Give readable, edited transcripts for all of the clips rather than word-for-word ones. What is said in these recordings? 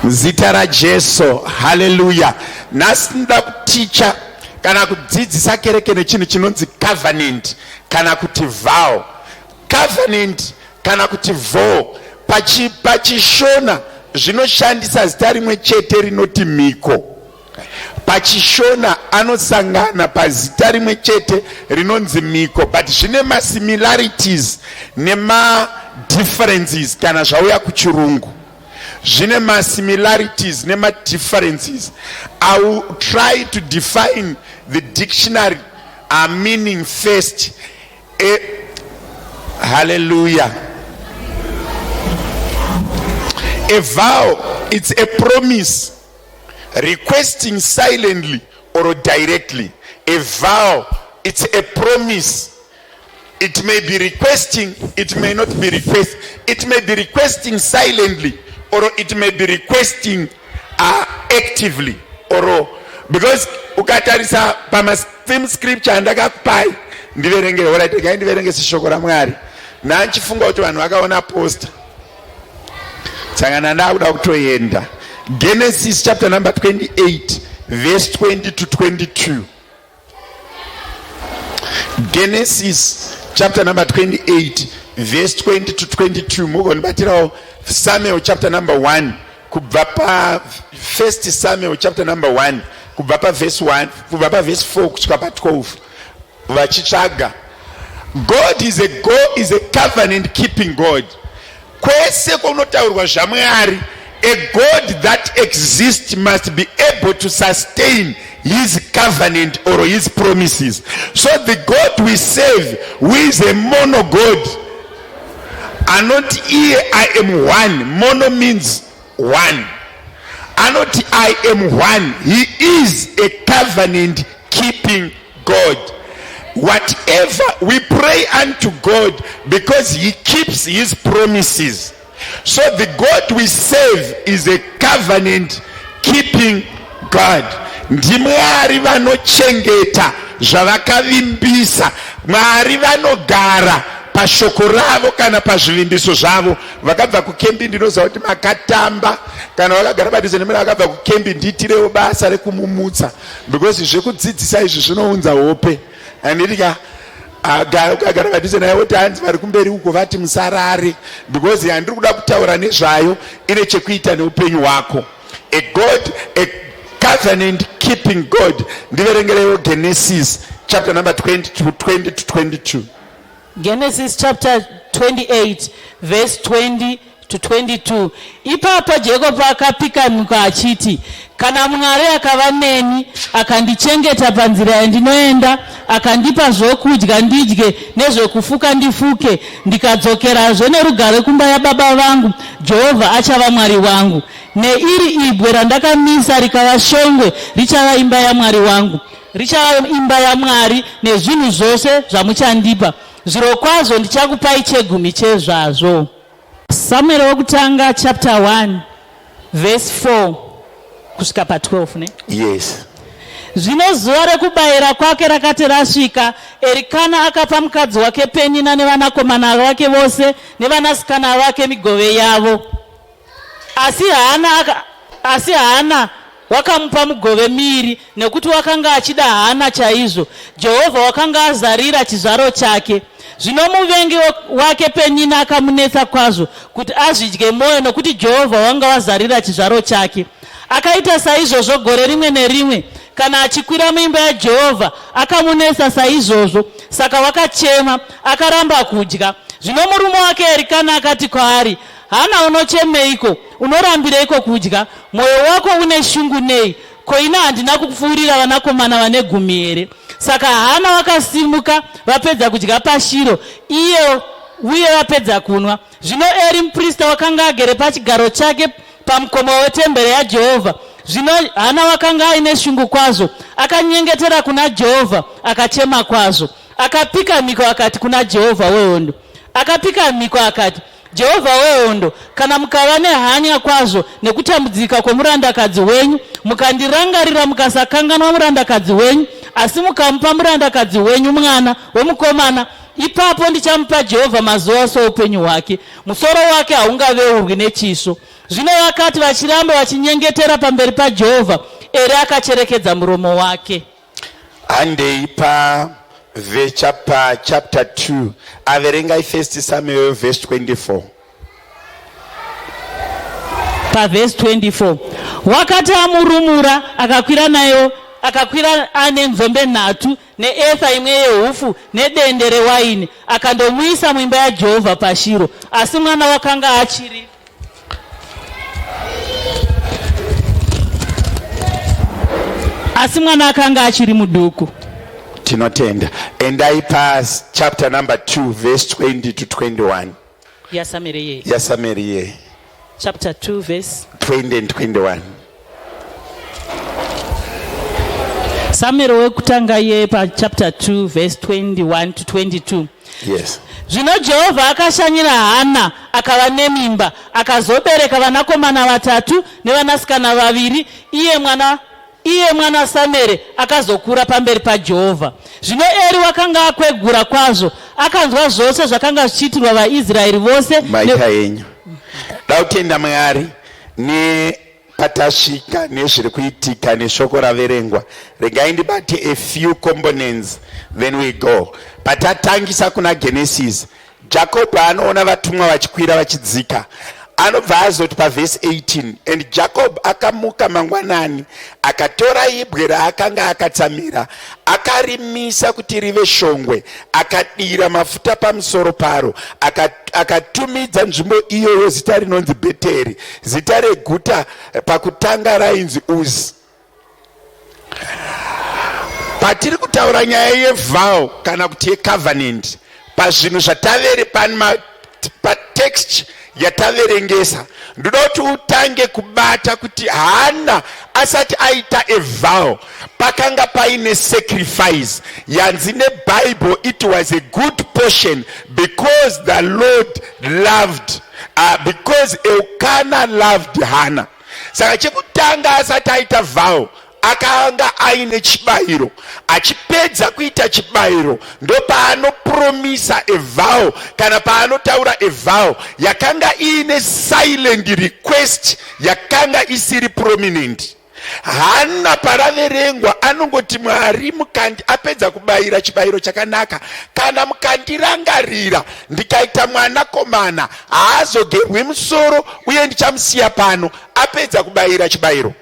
Zita ra Jesu. Hallelujah. Nasinda kuticha kana kudzidzisa kereke nechinhu chinonzi covenant kana kuti vow. Covenant kana kuti vow pachishona zvinoshandisa zita rimwe chete rinoti mhiko. Pachishona anosangana pazita rimwe chete rinonzi mhiko, but zvine masimilarities nema differences kana zvauya kuchirungu. Zvine masimilarities nema differences. I will try to define the dictionary meaning first. Hallelujah. A vow, it's a promise requesting silently or directly. A vow, it's a promise. It may be requesting, it may not be requesting. It may be requesting silently or it may be requesting actively. Or because ukatarisa pama same scripture ndakapai ndiverenge alright guy ndiverenge sishoko ra Mwari nanchifunga kuti vanhu vakaona poster tsangana ndakuda kutoenda Genesis chapter number 28 verse 20 to 22. Genesis chapter number 28 verse 20 to 22. Mugonbatirawo Samuel chapter number 1 kubva pa First Samuel chapter number 1 kubva pa verse 1 kubva pa verse 4 kusvika pa 12 vachitsvaga. God is a covenant keeping God. Kwese kunotaurwa zvaMwari, a God that exists must be able to sustain his covenant or his promises. So the God we serve, who is a mono God, and not here I am one. Mono means one. And not I am one. He is a covenant keeping God. Whatever we pray unto God because he keeps his promises. So the God we serve is a covenant keeping God. Ndimwari vanochengeta zvavakavimbisa. Mwari vanogara pashoko ravo kana pazvivimbiso zvavo. Vakabva kukembi ndinoziva kuti makatamba kana vakagara padhuze nemuna vakabva kukembi ndiitirewo basa rekumumutsa because zvekudzidzisa izvi zvinounza hope. Andika ukagara padhuze naye kuti hanzi vari kumberi uko vati musarare because handiri kuda kutaura nezvayo ine chekuita neupenyu hwako. A God, a covenant keeping God. Ndiverengerewo Genesis chapter number 20 to 22. Genesis chapter 28 verse 20 to 22. Ipapo Jacob akapika mhiko achiti, kana Mwari akava neni akandichengeta panzira yandinoenda akandipa zvokudya ndidye nezvokufuka ndifuke ndikadzokerazve nerugare kumba yababa vangu, Jehovha achava Mwari wangu. Neiri ibwe randakamisa rikava shongwe richava imba yaMwari wangu, richava imba yaMwari nezvinhu zvose zvamuchandipa. Zvirokwazvo ndichakupai chegumi chezvazvo. Samuel wokutanga chapter 1 verse 4 kusvika pa 12 ne? Yes. Zvino zuva rekubayira kwake rakati rasvika, Erikana akapa mukadzi wake Penina nevanakomana vake vose nevanasikana vake migove yavo. Asi Hana wakamupa mugove miri nekuti wakanga achida Hana chaizvo. Jehovha wakanga azarira chizvaro chake. Zvino muvengi wake Penina akamunetsa kwazvo kuti azvidye moyo nokuti Jehovha wanga wazarira chizvaro chake. Akaita saizvozvo gore rimwe nerimwe kana achikwira muimba yaJehovha akamunetsa saizvozvo. Saka wakachema akaramba kudya. Zvino murume wake Erikana akati kwaari, Hana, unochemeiko? Unorambireiko kudya? Moyo wako une shungu nei? Ko ina handina kukupfuurira vanakomana vane gumi here? Saka Hana wakasimuka vapedza kudya paShiro, uye vapedza kunwa. Zvino Eri muprista wakanga agere pachigaro chake pamukomo wetemberi yaJehovha. Zvino Hana wakanga aine shungu kwazvo, akanyengetera kuna Jehovha akachema kwazvo. Akapika mhiko akati kuna Jehovha wehondo. Akapika mhiko akati, Jehovha wehondo, kana mukava nehanya kwazvo nekutambudzika kwomurandakadzi wenyu, mukandirangarira mukasakanganwa murandakadzi wenyu, asi mukamupa murandakadzi wenyu mwana womukomana, ipapo ndichamupa Jehovha mazuva soupenyu hwake, musoro wake haungaveurwi nechisvo. Zvino vakati vachiramba vachinyengetera pamberi paJehovha, Eri akacherekedza muromo wake. Handei chapter 2 averengai 1 Samuel verse 24. Verse 24. Wakati amurumura akakwira ane nzombe 3 neefa imwe yehufu nedende rewaini, akandomuisa muimba yaJehovha paShiro. Asi mwana akanga achiri muduku. Tinotenda. Endai chapter number 2 verse 20 to 21. Yasamiriye. Chapter 2 verse 20 and 21. Samuel wekutanga ye chapter 2 verse 21 to 22. Yes. Zvino Jehovha akashanyira Hana akava nemimba, akazobereka vanakomana 3 nevanasikana 2. Iye mwana Samuel akazokura pamberi paJehovha. Zvino Eri wakanga akwegura kwazvo, akanzwa zvose zvakanga zvichiitirwa vaIsraeri vose. Maita yenyu dautenda Mwari patasvika nezviri kuitika neshoko raverengwa. Regai ndibate a few components then we go. Patatangisa kuna Genesis, Jacob anoona vatumwa vachikwira vachidzika. Anobva azoti verse 18, and Jacob akamuka mangwanani akatora ibwe raakanga akatsamira akarimisa kuti rive shongwe, akadira mafuta pamusoro paro, akatumidza nzvimbo iyoyo zita rinonzi Beteri. Zita reguta pakutanga rainzi Uzi. Patiri kutaura nyaya yevow kana kuti yecovenant, pazvinhu zvatavere patext yataverengesa, ndoda kuti utange kubata kuti Hana asati aita a vow pakanga paine sacrifice. Yanzi neBible, it was a good portion because the Lord loved, because Elkanah loved Hana. Saka chekutanga asati aita vow akanga aine chibayiro, achipedza kuita chibayiro ndo paanopromisa a vow kana paanotaura a vow yakanga ine silent request yakanga isiri prominent. Hana paraverengwa anongoti Mwari apedza kubayira chibayiro chakanaka, kana mukandirangarira ndikaita mwanakomana haazogerwi musoro uye ndichamusiya pano apedza kubayira chibayiro.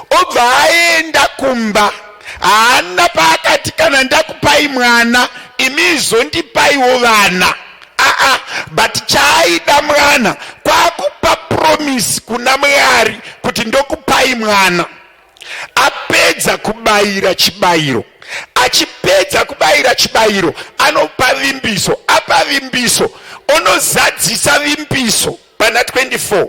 Obva aenda kumba. Hana paakati kana ndakupai mwana imi zondipaiwo vana. But chaida mwana kwakupa promise kuna Mwari kuti ndokupai mwana. Apedza kubayira chibayiro. Achipedza kubayira chibayiro anopa vimbiso. Apa vimbiso onozadzisa vimbiso. Pana 24,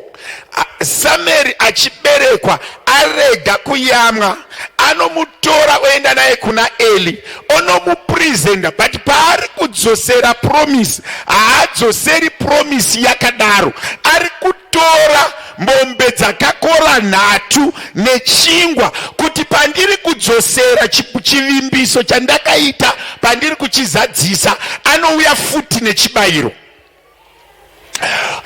Samuel achiberekwa arega kuyamwa, anomutora oenda naye kuna Eli, onomupresenta, but paari kudzosera promise haadzoseri promise yakadaro. Ari kutora mombe dzakakora 3 nechingwa kuti pandiri kudzosera chivimbiso chandakaita pandiri kuchizadzisa anouya futi nechibayiro.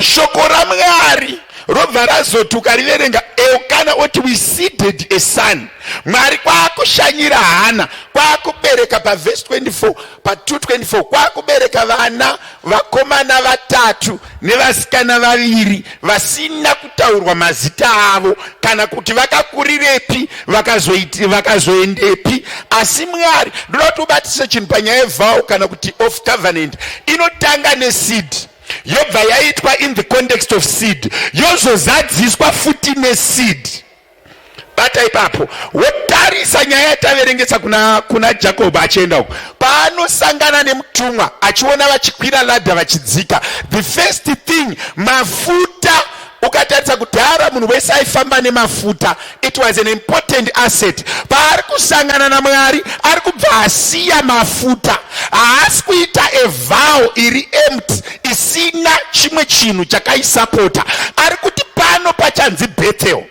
Shoko raMwari robva razoti ukariverenga, Elkanah oti we seeded a son. Mwari kwakushanyira Hana, kwakubereka verse 24, 2:24 kwakubereka vana vakomana 3 nevasikana 2 vasina kutaurwa mazita avo kana kuti vakakurirepi vakazoendepi. Asi Mwari, ndoda kuti ubatise chinhu panyaya yevow kana kuti of covenant, inotanga neseed. Yobva yaitwa in the context of seed, yozozadziswa futi neseed. Bata ipapo wotarisa nyaya yataverengesa kuna Jacob achienda uko, paanosangana nemutumwa achiona vachikwira ladha vachidzika. The first thing, mafuta. Ukatarisa kudhara munhu wese aifamba nemafuta, it was an important asset. Paari kusangana naMwari ari kubva asiya mafuta, haasi kuita a vow iri empty isina chimwe chinhu chakaisapota. Ari kuti pano pachanzi Bethel.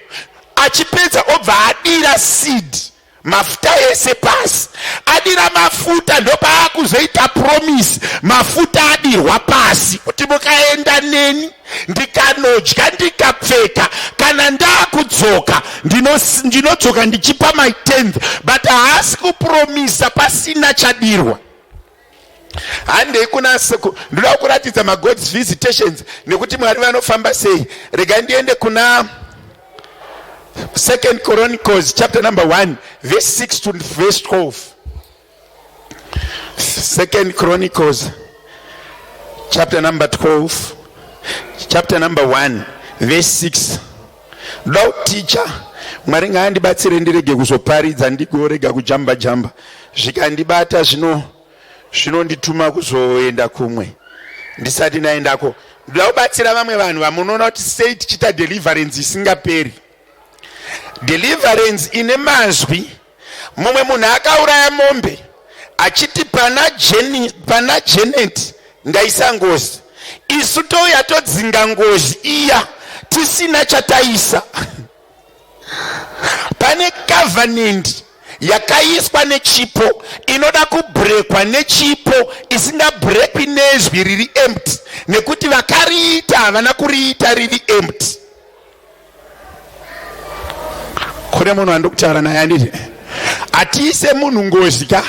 Achipedza obva adira seed mafuta ese pasi. Adira mafuta ndopa kuzoita promise. Mafuta adirwa pasi kuti mukaenda neni ndikanodya ndikapfeka kana ndakudzoka ndinodzoka ndichipa my 10th, but haasi kupromisa pasina chadirwa. Handei ndoda kuratidza magod's visitations nekuti Mwari vanofamba sei. Rega ndiende kuna 2 Chronicles chapter number 1 verse 6 to verse 12. 2 Chronicles chapter number 12 chapter number 1 verse 6. Ndoda kuticha Mwari ngaandibatsire ndirege kuzoparidza ndigorega kujamba jamba zvikandibata zvinondituma kuzoenda kumwe ndisati naendako. Ndoda kubatsira vamwe vanhu vamunoona kuti sei tichita deliverance isingaperi. Deliverance ine mazwi. Mumwe munhu akauraya mombe achiti pana Janet ndaisa ngozi. Isu touya todzinga ngozi iya tisina chataisa. Pane covenant yakaiswa nechipo inoda kubrekwa nechipo isingabrekwi nezwi riri empty, nekuti vakariita havana kuriita riri empty. Kune munhu andokutaura naye anditi atiise munhu ngozi ka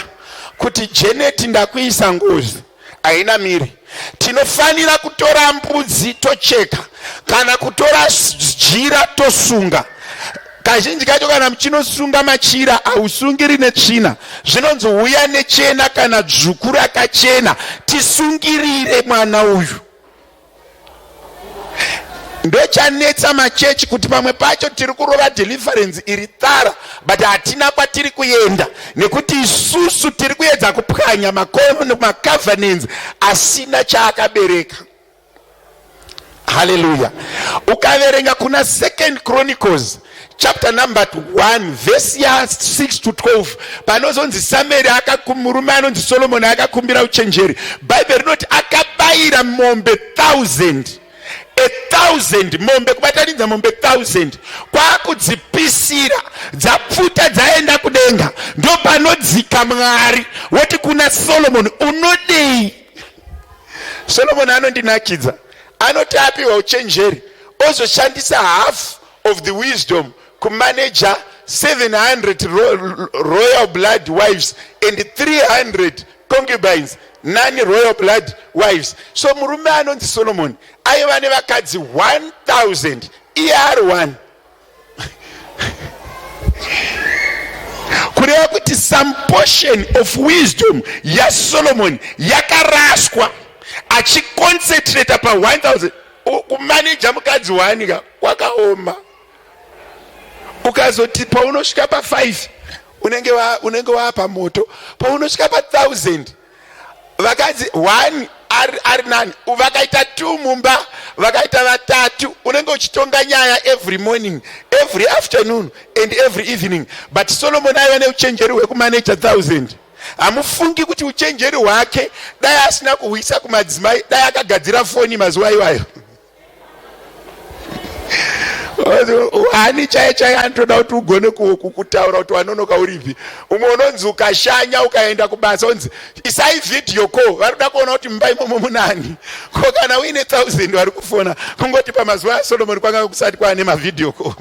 kuti Janet ndakuisa ngozi haina miri. Tinofanira kutora mbudzi tocheka kana kutora jira tosunga. Kazhinji kacho kana muchinosunga machira hausungiri netsvina, zvinonzi uya nechena kana dzvuku rakachena tisungirire mwana uyu. Ndochanetsa machechi kuti pamwe pacho tiri kurova deliverance iri thara but hatina kwatiri kuenda nekuti isusu tiri kuedza kupwanya macovenants asina chaakabereka. Hallelujah. Ukaverenga kuna 2 Chronicles chapter number 1 verse ya 6 to 12 panozonzi Samuel murume anonzi Solomon akakumbira uchenjeri. Bible rinoti akabayira mombe 1000 mombe, kubatanidza mombe 1000 kwakudzipisira dzapfuta dzaenda kudenga. Ndo panodzika Mwari woti kuna Solomon unodei. Solomon anondinakidza anoti apiwa uchenjeri ozoshandisa half of the wisdom kumanager 700 royal blood wives and 300 concubines, none royal blood wives. So murume anonzi Solomon aiva nevakadzi 1000 iye ari 1. Kureva kuti some portion of wisdom yaSolomon yakaraswa achiconcentrate pa 1000. Kumanager mukadzi 1 ka kwakaoma. Ukazoti paunosvika pa 5 unenge wapa moto. Paunosvika pa 1000 vakadzi 1 ari nani, vakaita 2 mumba, vakaita 3 unenge uchitonga nyaya every morning, every afternoon and every evening. But Solomon aiva neuchenjeri hwekumanager 1000. Hamufungi kuti uchenjeri hwake dai asina kuhwisa kumadzimai, dai akagadzira foni mazuva iwayo. Hani chaiye anotoda kuti ugone kutaura kuti wanonoka uripi. Umwe unonzi ukashanya ukaenda kubasa unzi isai video call, varikuda kuona kuti mumba imomo munani. Ko kana uine 1000 vari kufona kungoti pamazuva aSolomon kwanga kusati kwaane mavideo call.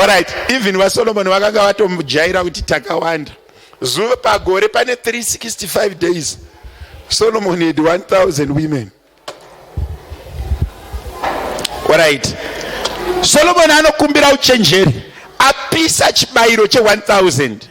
Alright, even vaSolomon vakanga vatomujaira kuti takawanda. Zuva pagore pane 365 days. Solomon had 1000 women. Alright. Solomon anokumbira uchenjeri apisa chibayiro che 1000.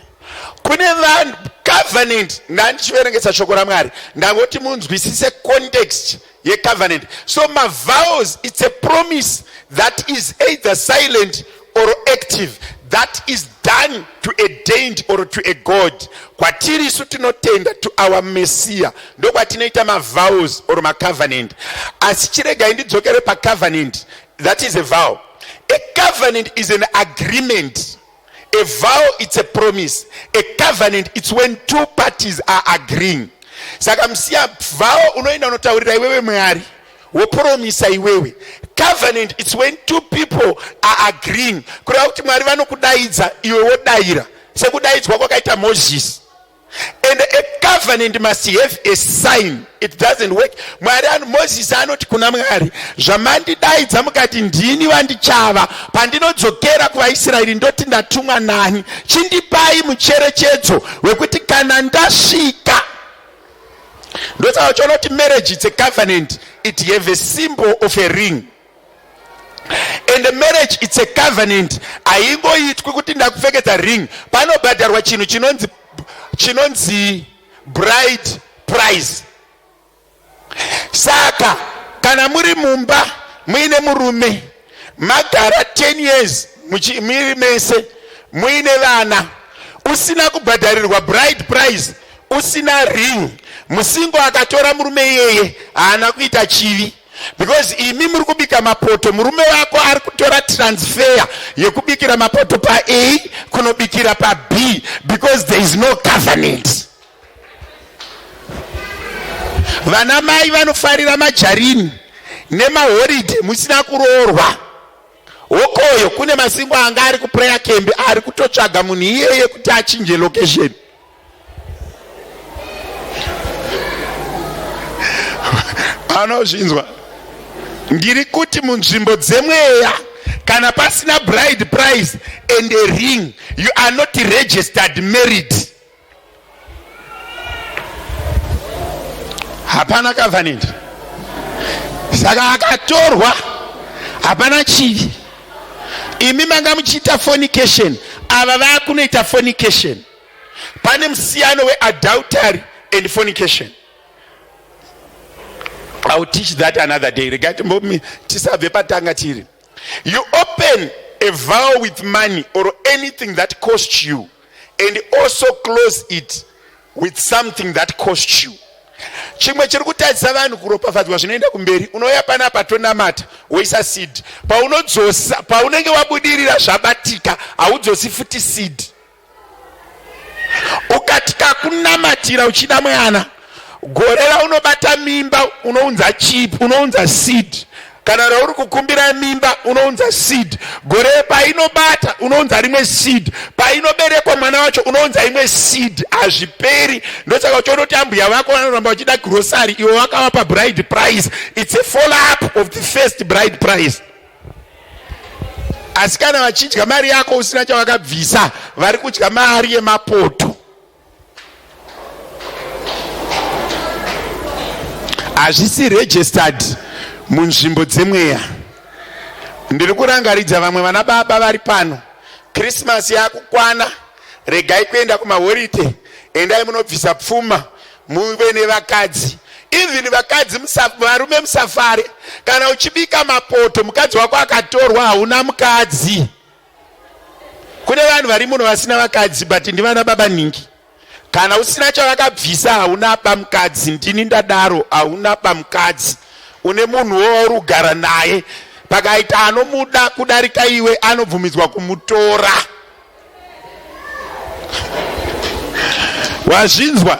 Kune vanhu covenant, ndandichiverengesa shoko raMwari ndangoti munzwisise context ye covenant. So my vows, it's a promise that is either silent or active, that is done to a deity or to a god. Kwatiri isu tinotenda to our Messiah ndo kwatinoita ma vows or ma covenant. Asi chirega indidzokere pa covenant, that is a vow. A covenant is an agreement. A vow, it's a promise. A covenant, it's when 2 parties are agreeing. Saka msiya vow unoenda unotaurira iwewe Mwari wopromisa iwewe. Covenant, it's when two people are agreeing. Kureva kuti Mwari vanokudaidza iwe wodaira sekudaidzwa kwakaita Moses. And a covenant must have a sign. It doesn't work. Moses anoti kuna Mwari, zvamandidaidza mukati ndini wandichava, pandinodzokera kuvaIsraeri ndoti ndatumwa nani, chindipai mucherechedzo wekuti kana ndasvika. Ndosaka chonoti marriage, it's a covenant. It have a symbol of a ring. And the marriage, it's a covenant. Aingoitwi kuti ndakupfekedza ring. Panobhadharwa chinhu chinonzi bride price. Saka kana muri mumba muine murume magara 10 years muri mese muine vana, usina kubhadharirwa bride price, usina ring, musingo akatora murume iyeye haana kuita chivi. Because imi muri kubika mapoto, murume wako ari kutora transfer yekubikira mapoto pa A kunobikira pa B, because there is no covenant. Vana mai vanofarira majarini nemahoride musina kuroorwa. Wokoyo kune masingo anga ari kuprayer camp ari kutotsvaga munhu iyeye kuti achinje location. Anozvinzwa? Ndiri kuti munzvimbo dzemweya kana pasina bride price and a ring, you are not registered married. Hapana covenant. Saka akatorwa hapana chivi. Imi manga muchiita fornication, ava vakunoita fornication. Pane musiyano we adultery and fornication. I will teach that another day. You open a vow with money or anything that costs you, and also close it with something that costs you. Chimwe chiri kutadzisa vanhu kuropafadzwa zvinoenda kumberi. Unoya panapa tonamata woisa seed. Paunodzosa, paunenge wabudirira zvabatika, haudzosi futi seed. Ukatika kunamatira uchida mwana, gorera unobata mimba unounza chip, unounza seed. Kana rauri kukumbira mimba unounza seed. Gore painobata unounza rimwe seed. Painoberekwa mwana wacho unounza imwe seed. Azviperi. Ndosaka uchonoti ambuya vako vanoramba vachida grocery, iwe wakavapa bride price. It's a follow up of the first bride price. Asi kana vachidya mari yako usina chavakabvisa, vari kudya mari yemapoto. Hazvisi registered munzvimbo dzemweya. Ndiri kurangaridza vamwe vana baba vari pano. Christmas yakukwana, regai kuenda kumahorite, endai munobvisa pfuma, muve nevakadzi. Even vakadzi varume musafari. Kana uchibika mapoto, mukadzi wako akatorwa, hauna mukadzi. Kune vanhu vari muno vasina vakadzi, but ndivana baba ningi. Kana usina chavakabvisa, hauna pamukadzi. Ndini ndadaro, hauna pamukadzi. Une munhu wourugara naye, pakaita anomuda kudarika iwe, anobvumidzwa kumutora. Wazvinzwa?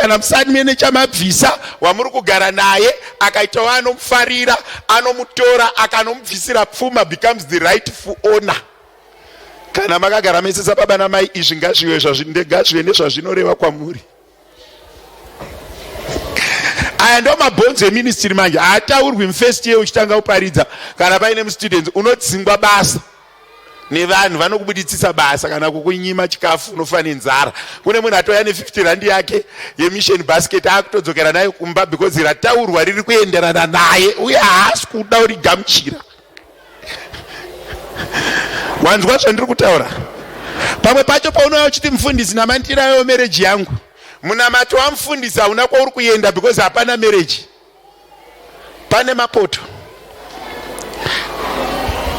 Kana musani mene chamabvisa wamuri kugara naye, akaita wanomufarira, anomutora, akanomubvisira pfuma, becomes the rightful owner. Kana makagara mese sababa namai, izvi ngazvive nezvazvinoreva kwamuri. Aya ndo mabhonzo eministry manje. Haataurwi mufirst year uchitanga uparidza. Kana paine mustudents unodzingwa basa nevanhu vanokubuditsisa basa, kana kukunyima chikafu unofane nzara. Kune munhu atoya ne50 rand yake yemission basket akutodzokera nayo kumba because rataurwa riri kuenderana naye uye haasi kuda urigamuchira. Wanzwa zvandiri kutaura? Pamwe pacho paunouya uchiti mufundisi namandirayo marriage yangu, munamato wamufundisi hauna kwauri kuenda because hapana marriage. Pane mapoto.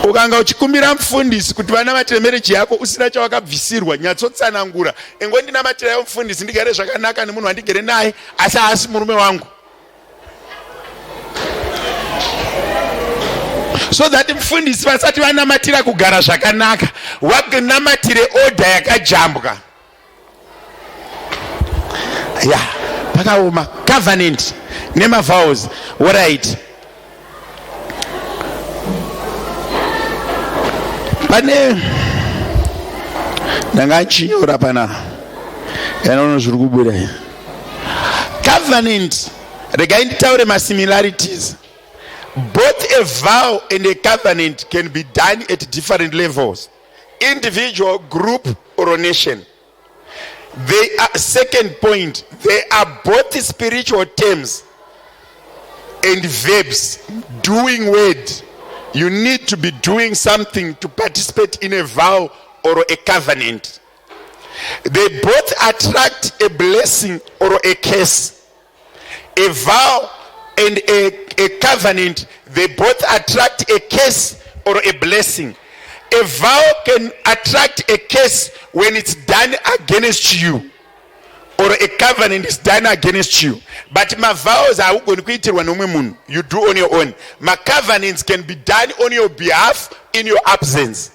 Ukanga uchikumbira mufundisi kuti vanamatire marriage yako usina chawakabvisirwa, nyatsotsanangura. Engo ndinamatirayo mufundisi ndigare zvakanaka nemunhu wandigere naye, asi haasi murume wangu. So that mufundisi vasati vanamatira kugara zvakanaka, wanamatire order yakajambwa. Pakaoma. covenant nema-vows. Alright, pane ndangachinyora pana yanono zviri kubuda. Covenant, regai nditaure masimilarities. Both a vow and a covenant can be done at different levels, individual, group, or a nation. They are, second point, they are both spiritual terms and verbs, doing word. You need to be doing something to participate in a vow or a covenant. They both attract a blessing or a curse. A vow and a covenant, they both attract a curse or a blessing. A vow can attract a curse when it's done against you, or a covenant is done against you. But my vows are going to you do on your own. My covenants can be done on your behalf in your absence.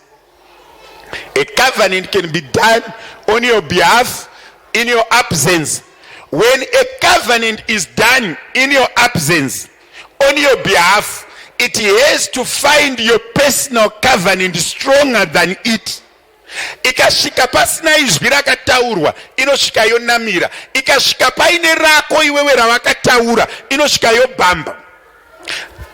A covenant can be done on your behalf in your absence. When a covenant is done in your absence, on your behalf, it has to find your personal covenant stronger than it. Ikashika pasina izwi rakataurwa inosvika yonamira. Ikashika paine rako iwewe ravakataura inosvika yobhamba.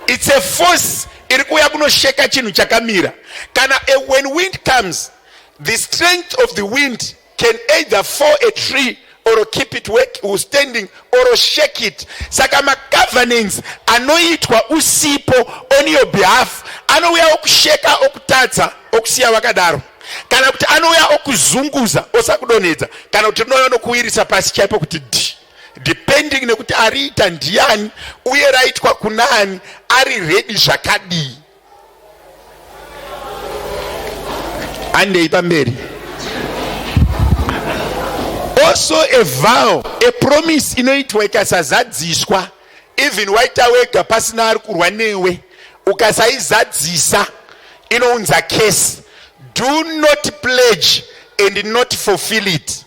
It's a force iri kuuya kunosheka chinhu chakamira. Kana when wind comes, the strength of the wind can either fall a tree or keep it standing or shake it. Saka ma-covenants anoitwa usipo on your behalf anouya okusheka okutadza okusiya wakadaro, kana kuti anouya okuzunguza osakudonedza, kana kuti anouya nokuwirisa pasi chaipo kuti depending nekuti ariita ndiani uye raitwa kunani, ari ready zvakadii. Andei pamberi. Also a vow, a promise inoitwa ikasazadziswa, even waita wega pasina ari kurwa newe, ukasaizadzisa inounza case. Do not pledge and not fulfill it.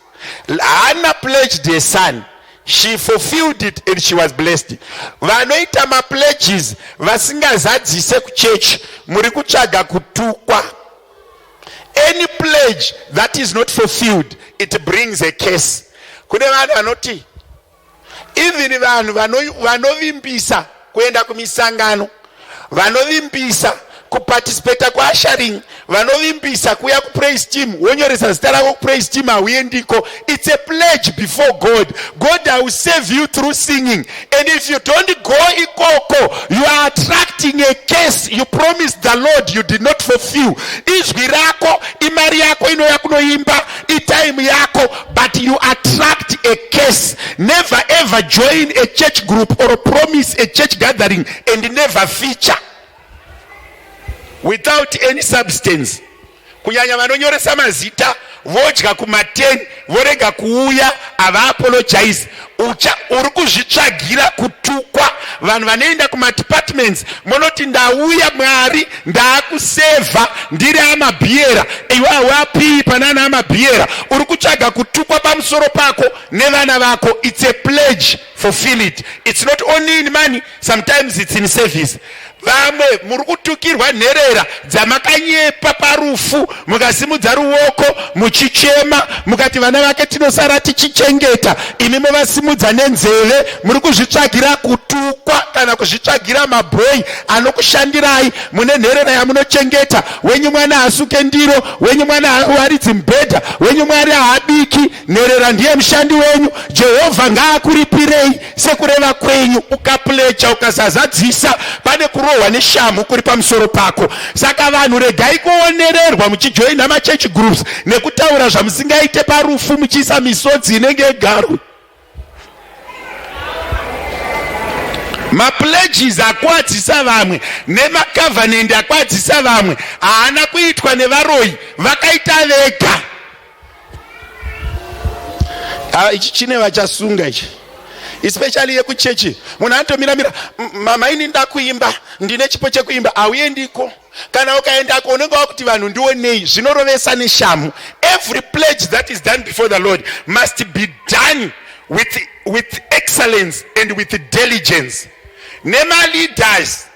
Hannah pledged her son, she fulfilled it and she was blessed. Vanoita ma pledges vasingazadzise kuchechi muri kutsvaga kutukwa. Any pledge that is not fulfilled, it brings a curse. Kune vanhu vanoti, even vanhu vanovimbisa kuenda kumisangano, vanovimbisa kuparticipate kuasharing, vanovimbisa kuya kupraise team, wonyoresa zita rako kupraise team hauendiko. It's a pledge before God. God will save you through singing. And if you don't go ikoko, you are attracting a curse. You promised the Lord, you did not fulfill. Izwi rako, imari yako inoya kunoimba, itime yako, but you attract a curse. Never ever join a church group or promise a church gathering and never feature without any substance. Kunyanya vanonyoresa mazita vodya kuma10 vorega kuuya ava apologize. Uri kuzvitsvagira kutukwa. Vanhu vanoenda kuma departments monoti ndauya Mwari ndaakusevha ndiri amabhiera, iwe hauapii panana amabhiera. Uri kutsvaga kutukwa pamusoro pako nevana vako. It's a pledge, fulfill it. It's not only in money, sometimes it's in service. Vamwe muri kutukirwa nherera dzamakanyepa parufu, mukasimudza ruoko muchichema mukati vana vake tinosara tichichengeta. Imi muvasimudza nenzeve, muri kuzvitsvagira kutukwa kana kuzvitsvagira mabhoyi anokushandirai. Mune nherera yamunochengeta. Wenyu mwana hasuke ndiro, wenyu mwana hawaridzi mubhedha, wenyu mwari haabiki. Nherera ndiye mushandi wenyu. Jehovha ngaakuripirei sekureva kwenyu. Ukaplecha ukasazadzisa, pane kurohwa neshamu kuri pamusoro pako. Saka vanhu regai kuonererwa muchijoina machurch groups nekutaura zvamusingaite parufu muchiisa misodzi inenge yegarwe. Mapledges akwadzisa vamwe nemacovenant akwadzisa vamwe haana kuitwa nevaroyi, vakaita vega. Ichi chine vachasunga ichi, especially yekuchechi. Munhu anotomiramira, mama ini ndakuimba, ndine chipo chekuimba, hauendiko. Kana ukaendako unenge wakuti vanhu ndionei, zvinorovesa neshamu. Every pledge that is done before the Lord must be done with with excellence and with diligence. Nema leaders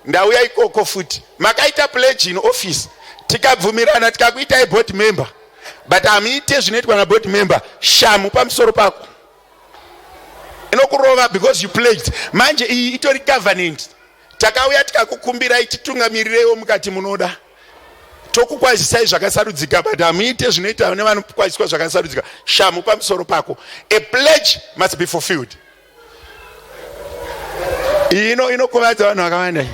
ndauya ikoko futi makaita pledge in office tikabvumirana tikakuita board member but amuite zvinoitwa na board member shamu pamusoro pako inokurova because you pledged. Manje iyi itori governance takauya tikakukumbirai titungamirirei mukati munoda tokukwazisai zvakasarudzika but amuite zvinoita nevanokwaziswa zvakasarudzika shamu pamusoro pako. A pledge must be fulfilled. Inokuvadza vanhu vakawanda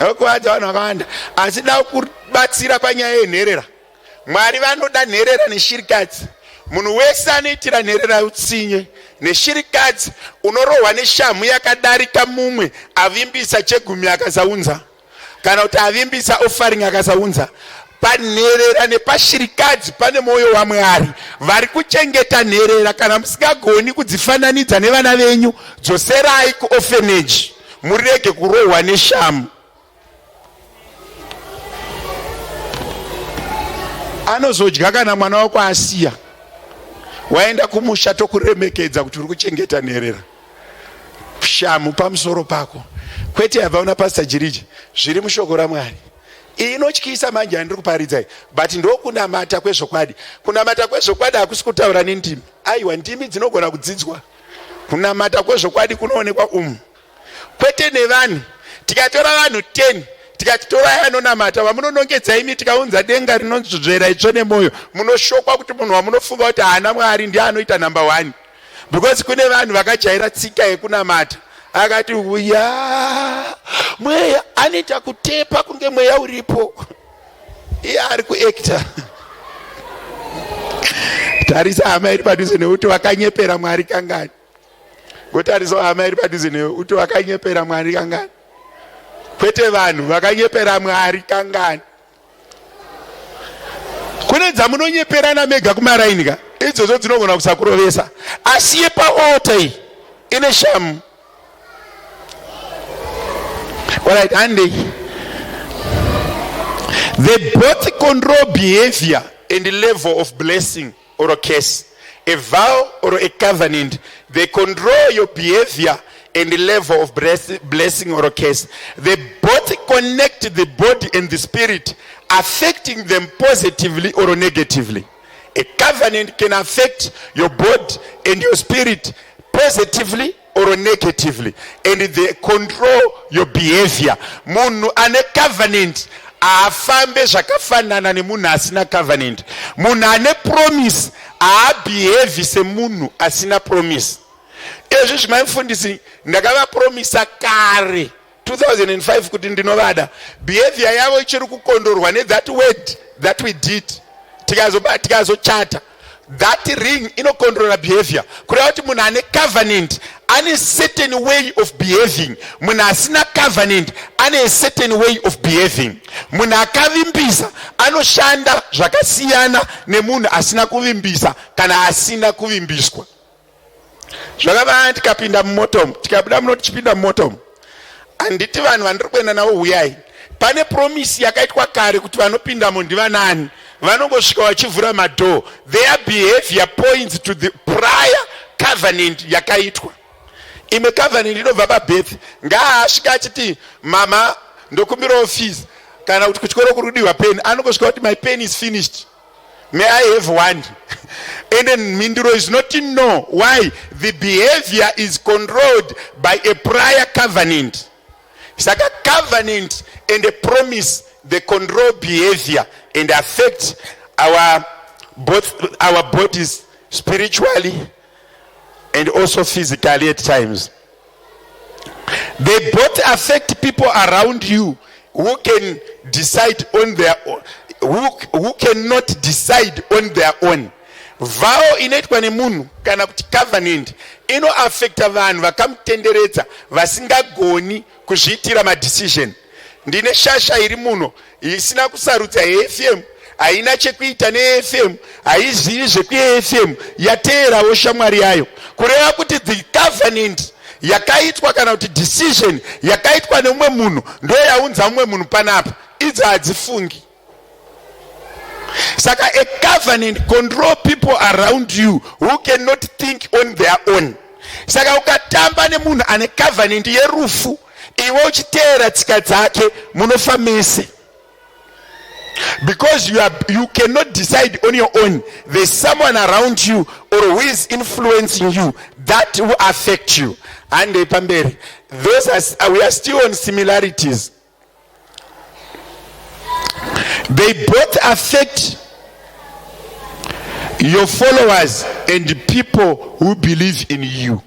inokuvadza vanhu vakawanda asi da kubatsira panyaya yenherera. Mwari vanoda nherera neshirikadzi. Munhu wese anoitira nherera utsinye neshirikadzi unorohwa neshamu yakadarika mumwe avimbisa chegumi akasaunza kana kuti avimbisa offering akasaunza. Panherera nepashirikadzi pane mwoyo waMwari vari kuchengeta nherera. Kana musingagoni kudzifananidza nevana venyu dzoserai kuorphanage murege kurohwa neshamu. Anozodya kana mwana wako asiya waenda kumusha tokuremekedza kuti uri kuchengeta nherera. Shamu pamusoro pako kwete yabva una Pastor Jiriji zviri mushoko raMwari. Inotyisa manje handiri kuparidzai but ndokunamata kwezvokwadi. Kunamata kwezvokwadi hakusi kutaura nendimi. Aiwa ndimi dzinogona kudzidzwa. Kunamata kwezvokwadi kunoonekwa kwete nevanhu. Tikatora vanhu 10 tikatitora yanonamata vamunonongedza imi tikaunza denga rinonzvera itsvo nemoyo munoshokwa kuti munhu wamunofunga kuti haana Mwari ndiye anoita number 1 because kune vanhu vakajaira tsika yekunamata akati uya mweya anoita kutepa kunge mweya uripo iye ari kuacta. Tarisa hama iri padhuze neuti wakanyepera Mwari kangani. Gotarisa hama iri padhuze neuti wakanyepera Mwari kangani. Kwete vanhu vakanyepera Mwari kangani. Kune dzamunonyeperana mega kumaraini ka idzodzo dzinogona kusakurovesa asi yepaota iyi ine shamu. Alright, Andy. They both control behavior and the level of blessing or a curse. A vow or a covenant, they control your behavior and the level of blessing or a curse. They both connect the body and the spirit, affecting them positively or negatively. A covenant can affect your body and your spirit positively or negatively, and they control your behavior. Munhu ane covenant afambe zvakafanana nemunhu asina covenant. Munhu ane promise behave semunhu asina promise. Ezvi zvimafundisi ndakavapromisa kare 2005 kuti ndinovada. Behavior yavo ichiri kukondorwa ne that word that we did tikazochata. That ring inokondorwa behavior. Kureva kuti munhu ane covenant ane certain way of behaving. Munhu asina covenant ane a certain way of behaving. Munhu akavimbisa anoshanda zvakasiyana nemunhu asina kuvimbisa kana asina kuvimbiswa. Zvakavanda tikapinda mumotomo tikabuda muno tichipinda mumotomo anditi vanhu vandiri kuenda navo huyai pane promise yakaitwa kare kuti vanopindamo ndivanani vanongosvika vachivhura madhoo. Their behavior points to the prior covenant yakaitwa. Ime covenant inobva pabirth. Ngaasvika achiti mama ndokumbirawo fees kana kuti kuchikoro kurudiwa pen anongosvika kuti my pen is finished, may I have one? And then Minduro is not to know why the behavior is controlled by a prior covenant. It's like a covenant and a promise. They control behavior and affect both our bodies spiritually and also physically at times. They both affect people around you who can decide on their own, who cannot decide on their own. Vow inaitwa nemunhu kana kuti covenant ino affecta vanhu vakamutenderedza vasingagoni kuzviitira madecision. Ndine shasha iri muno isina kusarudza FM, haina chekuita neFM, haizivi zvekuFM, yateerawo shamwari yayo. Kureva kuti the covenant yakaitwa kana kuti decision yakaitwa nemumwe munhu ndo yaunza mumwe munhu panapa, idzi hadzifungi. Saka a covenant control people around you who cannot think on their own. Saka ukatamba nemunhu ane covenant yerufu, iwe uchiteera tsika dzake, munofa mese. Because you cannot decide on your own. There's someone around you or who is influencing you that will affect you. And pamberi, we are still on similarities. They both affect your followers and the people who believe in you.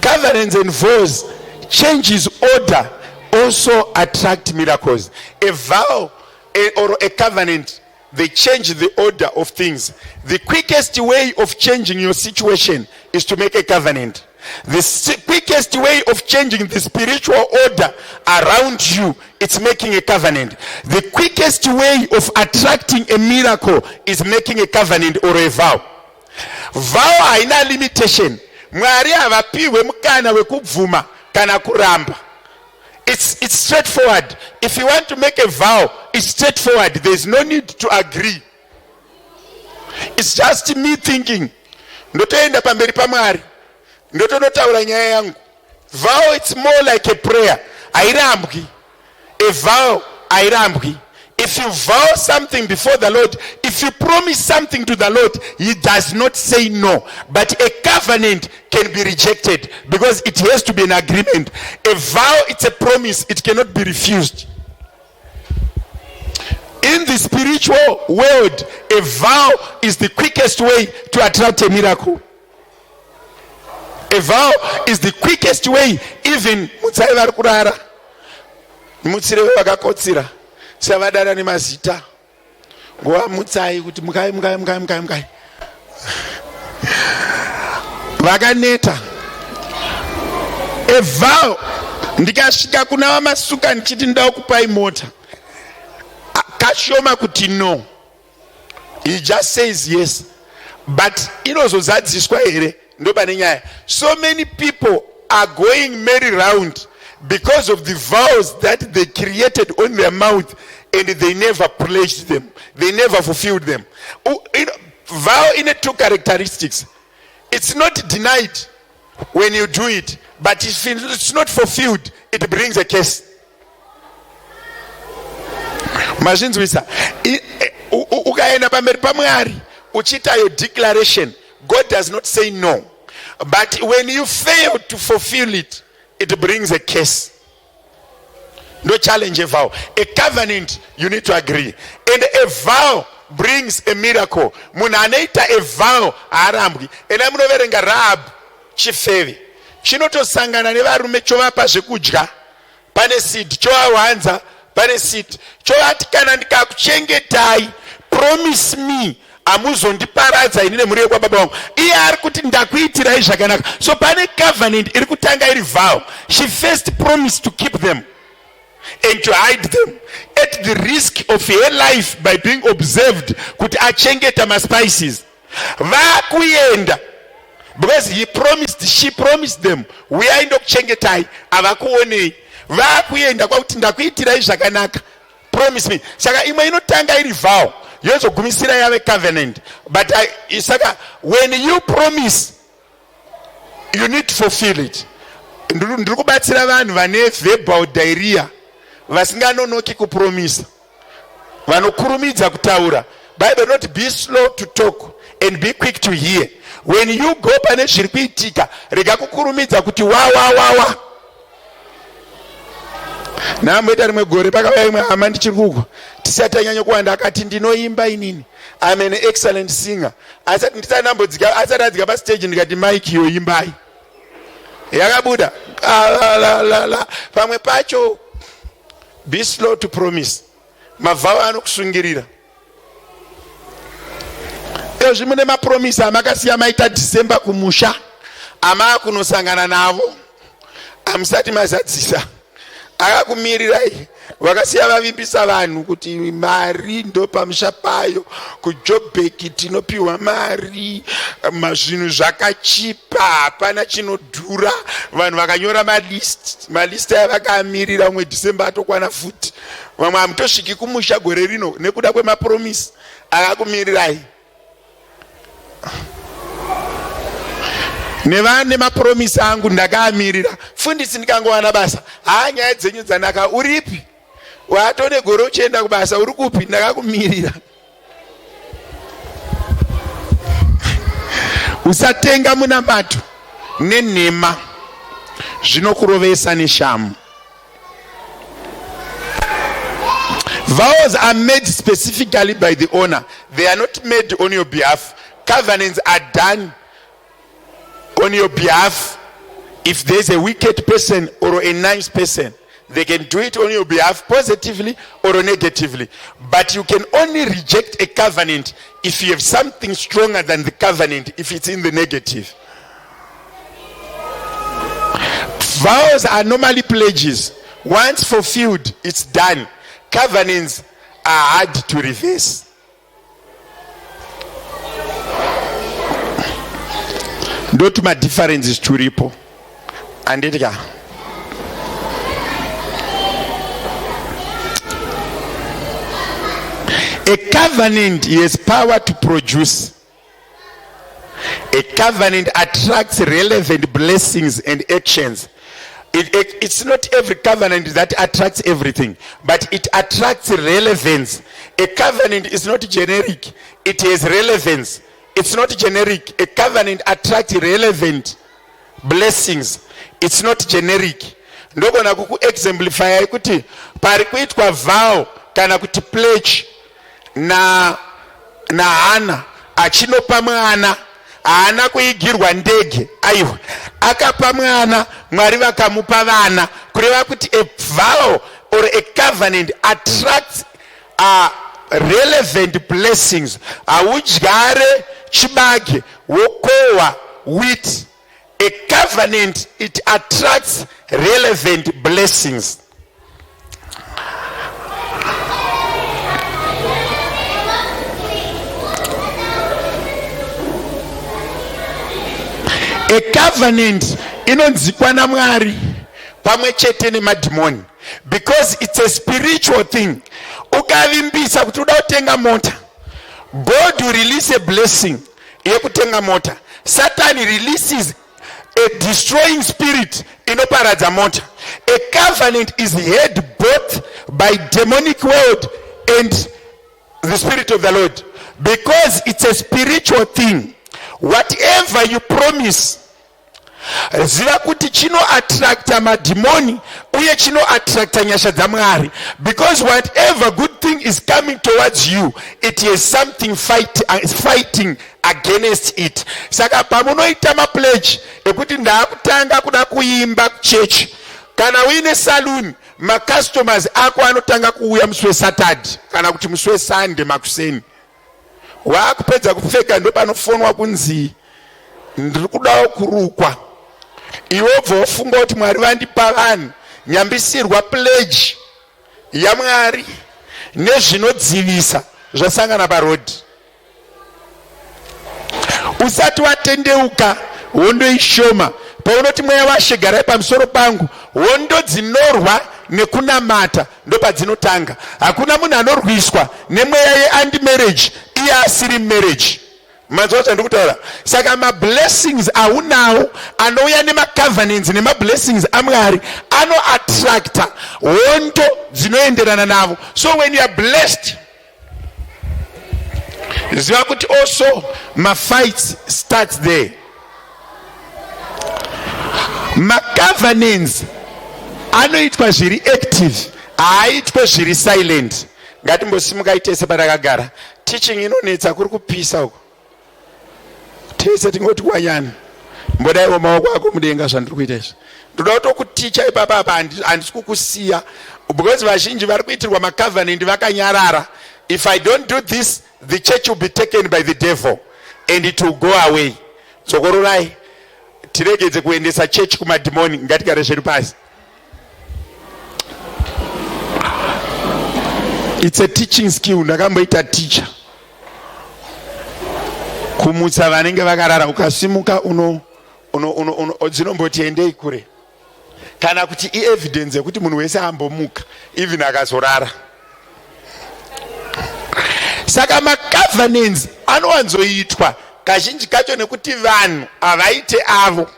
Covenants and vows changes order, also attract miracles. A vow or a covenant, they change the order of things. The quickest way of changing your situation is to make a covenant. The quickest way of changing the spiritual order around you, it's making a covenant. The quickest way of attracting a miracle is making a covenant or a vow. Vow haina limitation. Mwari havapiwe mukana wekubvuma kana kuramba. It's straightforward. If you want to make a vow, it's straightforward. There's no need to agree. It's just me thinking. Ndotoenda pamberi pamwari. Ndotonotaura nyaya yangu. Vow, it's more like a prayer. Airambwi. A vow, airambwi. If you vow something before the Lord, if you promise something to the Lord, he does not say no. But a covenant can be rejected because it has to be an agreement. A vow, it's a promise. It cannot be refused. In the spiritual world, a vow is the quickest way to attract a miracle. A vow is the quickest way, even mutsai vari kurara, mutsire vakakotsira, savadana nemazita, nguva mutsai kuti mukai. Vakaneta. A vow, ndikasvika kuna vamasuka ndichiti ndava kupai mota. Kashoma kuti no. He just says yes. But inozozadziswa here. So many people are going merry round because of the vows that they created on their mouth and they never pledged them. They never fulfilled them. Vow in two characteristics. It's not denied when you do it, but if it's not fulfilled, it brings a curse. Mazvinzwisa. Ukaenda pamberi pamwari uchita your declaration, God does not say no. But when you fail to fulfill it, it brings a curse. No challenge a vow. A covenant, you need to agree. And a vow brings a miracle. Munaneita a vow arambwi. And I'm not wearing a rab chifevi. Chinoto sangana nevarume chovapa zvekudya. Pane seed. Chova wanza. Pane seed. Chovati kana ndikakuchengetai. Promise me. Amuzondiparadza inine muriye kwa baba wangu. Iye ari kuti ndakuitirai zvakanaka. So pane covenant iri kutanga iri vow. She first promised to keep them and to hide them at the risk of her life by being observed kuti achengeta maspices. Vakuyenda because she promised them. We are ndokuchengetai avakuonei. Vakuyenda kwakuti ndakuitirai zvakanaka. Promise me. Saka imwe inotanga iri vow. Yozogumisira yave covenant. But when you promise, you need to fulfill it. Ndikubatsira vanhu vane verbal diarrhea vasinganonoki kupromisa, vanokurumidza kutaura. Bible not be slow to talk and be quick to hear. When you go pane zviri kuitika, rega kukurumidza kuti wa. Namweta rimwe gore pakauya imwe hama ndichirikugwa tisati anyanya kuwanda akati ndinoimba inini. I'm an excellent singer. Asati ndisanambodzika asati adzika pastage ndikati Mike yoimbai. Yakabuda. Pamwe pacho be slow to promise. Mavhawa anokusungirira. Zvimune mapromise amakasiya maita December kumusha. Ama kunosangana navo. Amusati mazadzisa. Akakumirirai vakasiya vavimbisa vanhu kuti mari ndo pamusha payo, kujobheki tinopiwa mari, zvinhu zvakachipa hapana chinodhura. Vanhu vakanyora malist avakamirira umwe December atokwana futi vamwe hamutosviki kumusha gore rino nekuda kwemapromisi akakumirirai. nevane mapromisi angu ndakaamirira. Fundisi ndikangowana basa, nyaya dzenyu dzanaka, uripi? Watone gore uchienda kubasa, uri kupi? Ndakakumirira. Usatenga munamato nenhema, zvinokurovesa neshamu. Vows are made specifically by the owner. They are not made on your behalf. Covenants are done on your behalf. If there's a wicked person or a nice person, they can do it on your behalf positively or negatively. But you can only reject a covenant if you have something stronger than the covenant, if it's in the negative. Vows are normally pledges. Once fulfilled, it's done. Covenants are hard to reverse. Ndoti ma differences turipo. Andika. A covenant has power to produce. A covenant attracts relevant blessings and actions. It's not every covenant that attracts everything, but it attracts relevance. A covenant is not generic, it has relevance. It's not generic. A covenant attracts relevant blessings. It's not generic. Ndogona kuku exemplify kuti pari kuitwa vow kana kuti pledge na Hana achinopa mwana, Hana kuigirwa ndege, aiwa akapa mwana, Mwari vakamupa vana, kureva kuti a vow or a covenant attracts relevant blessings. Audyare chibage wokowa wheat. A covenant, it attracts relevant blessings. A covenant inonzikwa na Mwari pamwe chete nemadhimoni, because it's a spiritual thing. Ukavimbisa kuti uda kutenga mota, God will release a blessing yekutenga mota. Satan releases a destroying spirit inoparadza mota. A covenant is held both by demonic world and the spirit of the Lord, because it's a spiritual thing. Whatever you promise, ziva kuti chino attracta madhimoni uye chino attracta nyasha dzaMwari, because whatever good thing is coming towards you, it is something fighting against it. Saka pamunoita mapledge ekuti ndakutanga kuda kuimba church, kana uine saloon, customers ako anotanga kuuya musi weSaturday kana kuti musi weSunday makuseni, wakupedza kupfeka ndo panofonwa kunzi ndiri kudawo kurukwa. Iwe bvofunga kuti Mwari vandipa vanhu nyambisirwa pledge yaMwari nezvinodzivisa zvasangana parodi. Usati watendeuka hondo ishoma, paunoti mweya washe garai pamusoro pangu, hondo dzinorwa nekunamata ndo padzinotanga. Hakuna munhu anorwiswa nemweya yeanti-marriage iye asiri marriage. Mazota ndikutaura. Saka ma-blessings aunawo anouya nema-covenants nema-blessings aMwari ano attracta hondo dzinoenderana navo. So when you are blessed, ziva kuti also ma-fights starts there. Ma-covenants anoitwa zviri active, haaitwe zviri silent. Ngatimbosimuka itese patakagara. Teaching inonetsa kuri kupisa uko. Tese tingoti kwanyana. Mbodaiwo maoko ako mudenga zvandiri kuita izvi. Ndoda kutokuticha ipapa apa handisi kukusiya, because vazhinji vari kuitirwa ma-covenant vakanyarara. If I don't do this, the church will be taken by the devil and it will go away. Tsokororai, tiregedze kuendesa church kumadhimoni, ngatigare zvedu pasi. It's a teaching skill. Ndakamboita teacher. Kumutsa vanenge vakarara, ukasimuka dzinomboti endei kure. kana kuti evidence yekuti munhu wese ambomuka even akazorara. Saka magovernance anowanzoitwa kazhinji kacho nekuti vanhu havaite avo.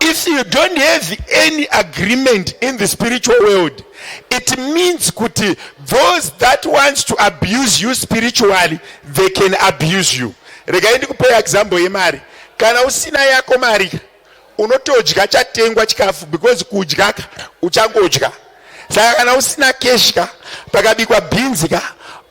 If you don't have any agreement in the spiritual world, it means kuti those that wants to abuse you spiritually, they can abuse you. Regai ndikupe example yemari. Kana usina yako mari, unotodya chatengwa chikafu because kudya uchangodya. Saka kana usina cash ka pakabikwa beans ka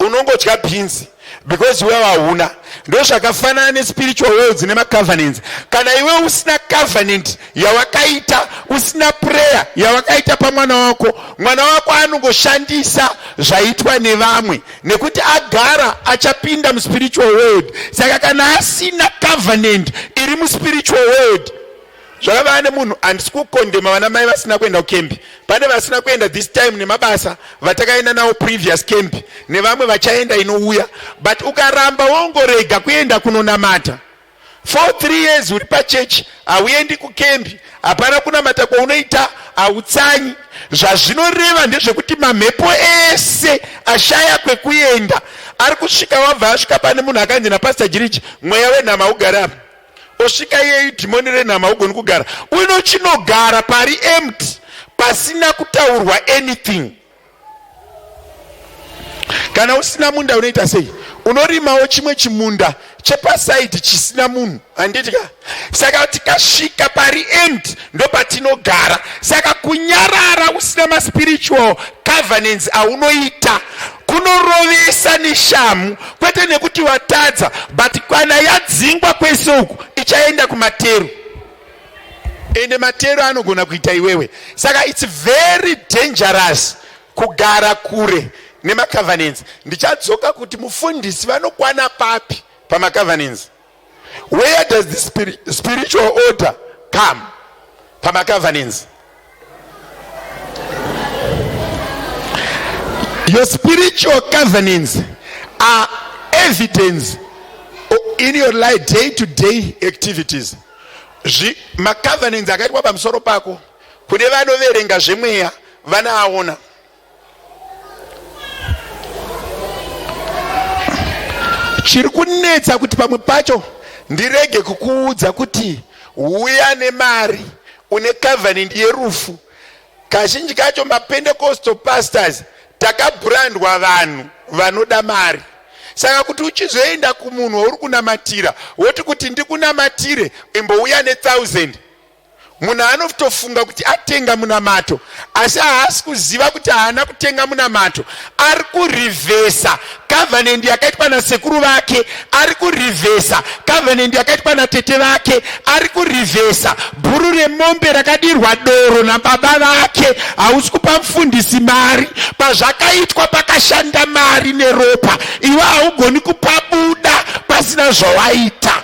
unongodya beans because wewe hauna. Ndo zvakafanana nespiritual worlds nema covenants. Kana iwe usina covenant yawakaita, usina prayer yawakaita pa mwana wako anongoshandisa zvaitwa nevamwe nekuti agara achapinda mu spiritual world. Saka kana asina covenant iri mu spiritual world, zvakavane munhu handisi kukondema vana mai vasina kuenda kukempi. Pane vasina kuenda this time nemabasa vatakaenda nawo previous camp nevamwe vachaenda inouya, but ukaramba wongorega kuenda kunonamata for 3 years uri pachechi hauendi kukempi, hapana kunamata kwaunoita hautsanyi. Zvazvinoreva ndezvekuti mamhepo ese ashaya kwekuenda ari kusvika wabva asvika pane munhu akanzi naPastor Jirichi mweya wenhama ugara apa, osvika iyeyu dhimoni renhama ugoni kugara, unochinogara pari empty pasina kutaurwa anything. Kana usina munda unoita sei? Unorimawo chimwe chimunda chepasaidi chisina munhu, handitika. Saka tikasvika pari empty ndo patinogara. Saka kunyarara usina ma spiritual covenants aunoita kunorovesa neshamu, kwete nekuti watadza, but kana yadzingwa kwese uku ichaenda kumatero. Ende matero anogona kuita iwewe. Saka it's very dangerous kugara kure nema covenants. Ndichadzoka kuti mufundisi vanokwana papi pama covenants. Where does the spiritual order come pama covenants? Your spiritual covenants are evidence in your life, day-to-day activities. Macovenants akaitwa pamusoro pako kune vanoverenga zvemweya vanaona. Chiri kunetsa kuti pamwe pacho ndirege kukuudza kuti uya nemari une covenant yerufu. Kazhinji kacho maPentecostal pastors takabrandwa vanhu vanoda mari. Saka kuti uchizoenda kumunhu uri kunamatira woti kuti ndikunamatire imbouya ne1000, munhu anotofunga kuti atenga munamato, asi haasi kuziva kuti haana kutenga munamato. Ari kurivhesa covenant yakaitwa nasekuru vake, ari kurivhesa covenant yakaitwa natete vake, ari kurivhesa bhuru remombe rakadirwa doro nababa vake. Hausi kupa mufundisi mari pazvakaitwa pakashanda mari neropa. Iwe haugoni kupa buda pasina zvawaita.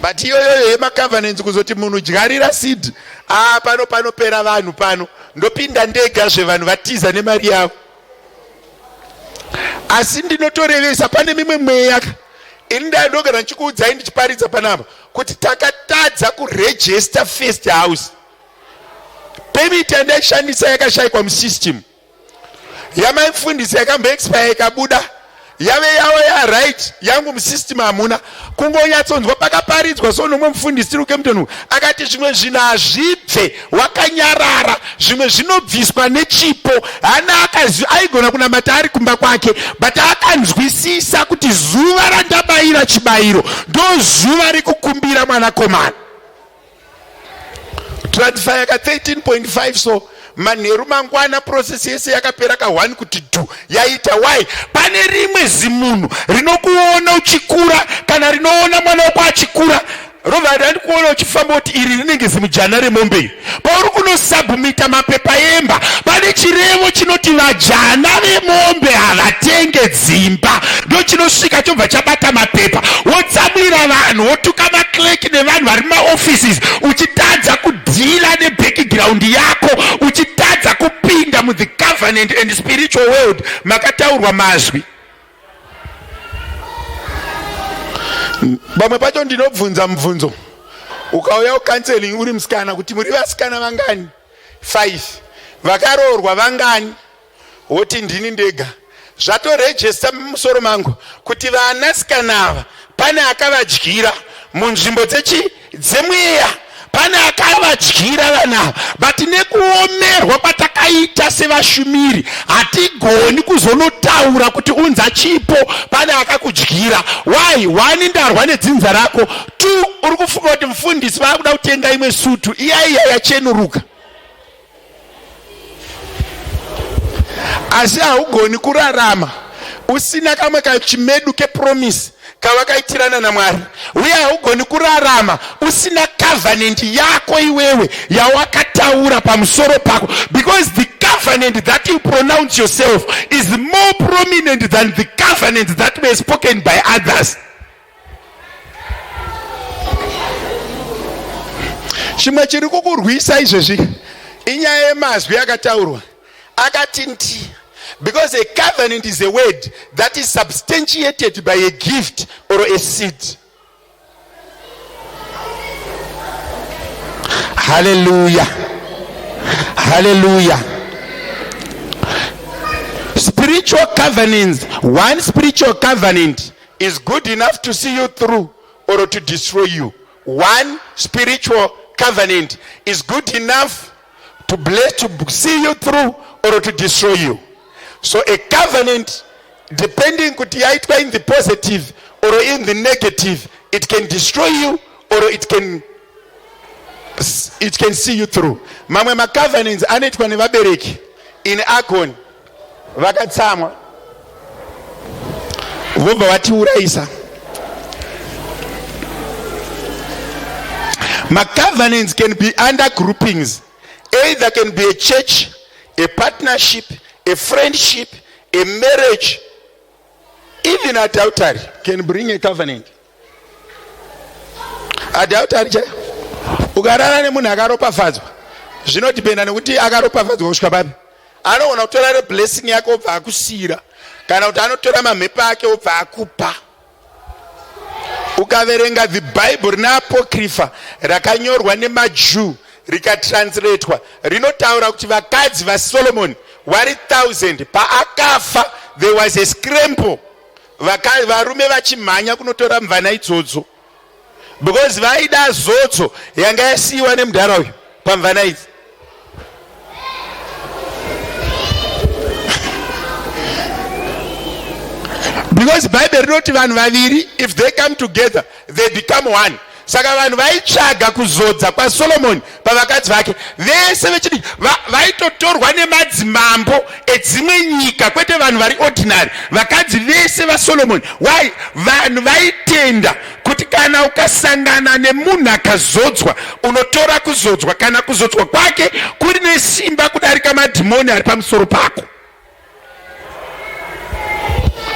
But iyoyo yemacovenants kuzoti munhu dyarira seed, panopera vanhu pano ndopinda ndega zvevanhu vatiza nemari yavo. Asi ndinotorevesa pane mimwe mweya ini ndandogara ndichikuudzai ndichiparidza panapa kuti takatadza kuregister first house. Permit yandaishandisa yakashayikwa musystem, yamaifundisa yakamboexpire ikabuda, yave yawo ya right yangu musystem hamuna. Kungonyatsonzwa pakaparidzwa so nomwe mufundisi Kempton akati zvimwe zvinhu hazvibve wakanyarara, zvimwe zvinobviswa nechipo. Hana aigona kunamata ari kumba kwake, but akanzwisisa kuti zuva randabayira chibayiro ndo zuva rekukumbira mwanakomana. Transfer yaka 13.5 so manheru mangwana process yese yakapera ka1 kuti 2 yaita. Why? Pane rimwe zimunhu rinokuona uchikura kana rinoona mwana wako achikura. Robert andikuona uchifamba kuti iri rinenge zimujana remombe. Pauri kunosubmita mapepa emba, pane chirevo chinoti vajana vemombe havatenge dzimba. Ndo chinosvika chobva chabata mapepa, wotsamwira vanhu, wotuka maclerk nevanhu vari maoffices, uchitadza kudhila nebackground yako, uchitadza kupinda mu the covenant and spiritual world makataurwa mazwi. Bamwe pacho ndinobvunza mubvunzo ukauya kucounseling uri musikana kuti muri vasikana vangani 5 vakaroorwa vangani woti ndini ndega zvatorejesta mumusoro mangu kuti vanasikana ava pane akavadyira munzvimbo dzemweya pane akavadyira vanava but nekuomerwa kwatakaita sevashumiri hatigoni kuzonotaura kuti unza chipo pane akakudyira. Why? 1 ndarwa nedzinza rako, 2 uri kufunga kuti mufundisi vakuda kutenga imwe sutu iyaiya yachenuruka. Asi haugoni kurarama usina kamwe kachimedu kepromise kavakaitirana naMwari, uye haugoni kurarama usina covenant yako iwewe yawakataura pamusoro pako, because the covenant that you pronounce yourself is more prominent than the covenant that were spoken by others. Chimwe chiri kukurwisa izvezvi inyaya yemazwi akataurwa akati nti. Because a covenant is a word that is substantiated by a gift or a seed. Hallelujah. Hallelujah. Spiritual covenants. One spiritual covenant is good enough to see you through or to destroy you. One spiritual covenant is good enough to bless, to see you through or to destroy you. So a covenant, depending kuti yaitwa in the positive or in the negative, it can destroy you or it can see you through. Mamwe ma covenants anoitwa nevabereki in Akon vakatsamwa vobva vatiuraisa. Ma covenants can be under groupings. Either can be a church, a partnership, a friendship, a marriage, even adultery can bring a covenant. Adultery ukarara nemunhu akaropafadzwa zvinodipenda nekuti akaropafadzwa kusvika papi. Anoona kutora blessing yako obva akusiyira kana kuti anotora mamhepo ake obva akupa. Ukaverenga the Bible rina apocrypha rakanyorwa nemaJew rikatranslatewa rinotaura kuti vakadzi vaSolomon wari 1000 paakafa there was a scramble, varume vachimhanya kunotora mvana idzodzo because vaida zodzo yanga yasiyiwa nemudhara uyu pamvana idzi. Because Bible rinoti vanhu vaviri if they come together they become one. Saka vanhu vaitsvaga kuzodza kwaSolomoni pavakadzi vake vese vechidiki vaitotorwa nemadzimambo edzimwe nyika, kwete vanhu vari ordinary, vakadzi vese vaSolomoni. Why? Vanhu vaitenda kuti kana ukasangana nemunhu akazodzwa unotora kuzodzwa, kana kuzodzwa kwake kuri nesimba kudarika madhimoni ari pamusoro pako.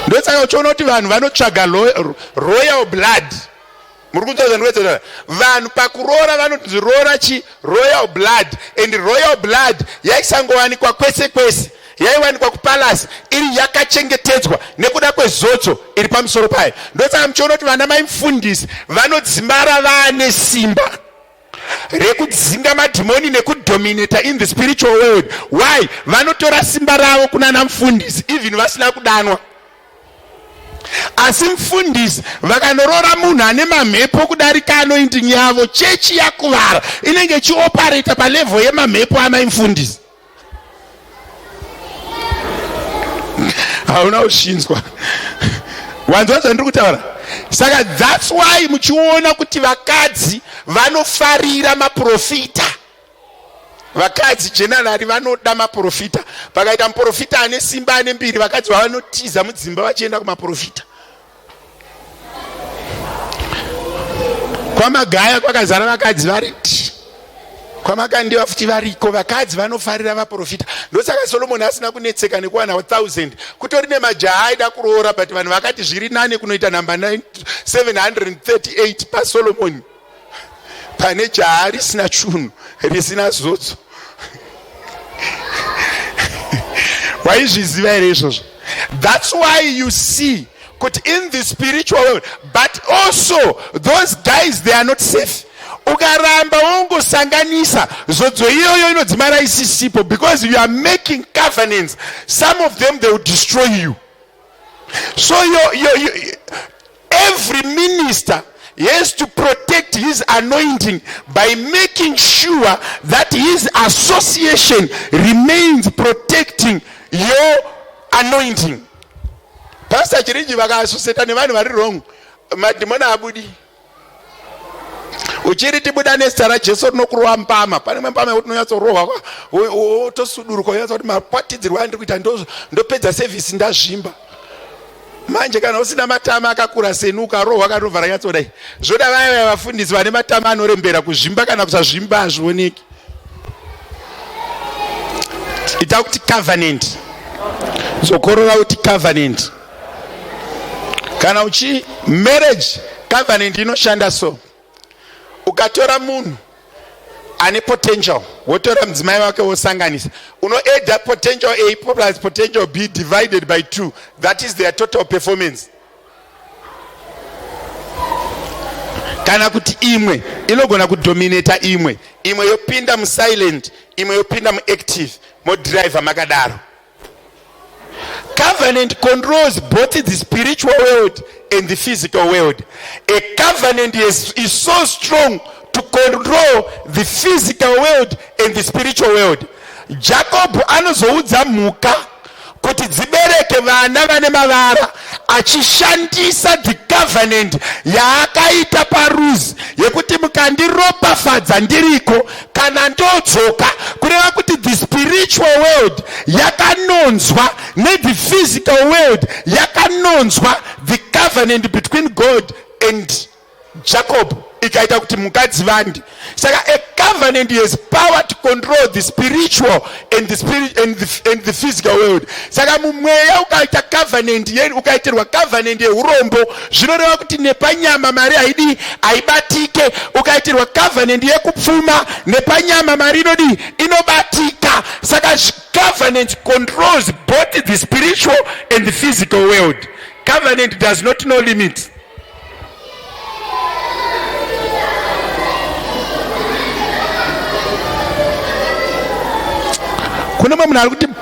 Ndosaka uchiona kuti vanhu vanotsvaga royal blood. Vanhu pakuroora vanonzi roora chi royal blood, and royal blood yaisangowanikwa kwese kwese, yaiwanikwa kupalace iri yakachengetedzwa nekuda kwezodzo iri pamusoro payo. Ndosaka muchiona kuti vana mai mufundisi vanodzimbara vane simba rekudzinga madhimoni nekudominata in the spiritual world. Why? Vanotora simba ravo kunana mufundisi even vasina kudanwa. Asi mufundisi vakanorora munhu ane mamhepo kudarika anointing yavo, chechi yakuvara inenge ichioperata palevel yemamhepo amai mufundisi. Hauna ushinzwa. Wanzwa zvandiri kutaura? Saka that's why muchiona kuti vakadzi vanofarira maprofita. Vakadzi generally vanoda maprofita. Pakaita muprofita ane simba ane mbiri, vakadzi vanotiza mudzimba vachienda kumaprofita. Kwamagaya kwakazara vakadzi variti, kwamakandiwa futi variko vakadzi vanofarira vaprofita. Ndosaka Solomoni asina kunetseka nekuwana 1000 kutori nemajaha aida kuroora, but vanhu vakati zviri nane kunoita namba 738 paSolomoni pane jaha risina chunhu risina zodzo. Waizviziva here izvozvo? That's why you see kuti in the spiritual world, but also those guys they are not safe. ukaramba wongosanganisa zodzo iyoyo inodzimara isisipo, because you are making covenants. Some of them they will destroy you. So every minister has to protect his anointing by making sure that his association remains protecting your anointing. Pastor Chirinji vakaasosiyeta nevanhu vari wrong, madhimona abudi. Uchiri tibuda nezita raJesu rinokurowa mpama. Pane mpama yekuti unonyatsorovwa wotosuduruka, unonyatsa kuti makwatidzirwa andiri kuita ndopedza service ndazvimba. Manje kana usina matama akakura senu ukarohwa akatobva ranyatsodai. Zvoda vaya vafundisi vane matama anorembera kuzvimba kana kusazvimba hazvioneki. Ita kuti covenant. Zokorora kuti covenant. Kana uchi marriage covenant inoshanda so. Ukatora munhu ane potential, wotora mudzimai wake wosanganisa, add that potential A plus potential B divided by 2. That is their total performance. Kana kuti imwe inogona kudominata imwe yopinda musilent, imwe yopinda muactive, modriver makadaro. Covenant controls both the spiritual world and the physical world. A covenant is so strong to control the physical world and the spiritual world. Jacob anozoudza mhuka kuti dzibereke vana vane mavara, achishandisa the covenant yaakaita paRuzi yekuti mukandiropafadza ndiriko kana ndodzoka, kureva kuti the spiritual world yakanonzwa the physical world yakanonzwa the covenant between God and Jacob, ikaita kuti mukadzi vandi. Saka a covenant has power to control the spiritual and the physical world. Saka mumweya ukaita covenant ukaitirwa covenant yeurombo, zvinoreva kuti nepanyama mari aibatike. Ukaitirwa covenant yekupfuma, nepanyama mari inobatika. Saka covenant controls both the spiritual and the physical world. Covenant does not know limits.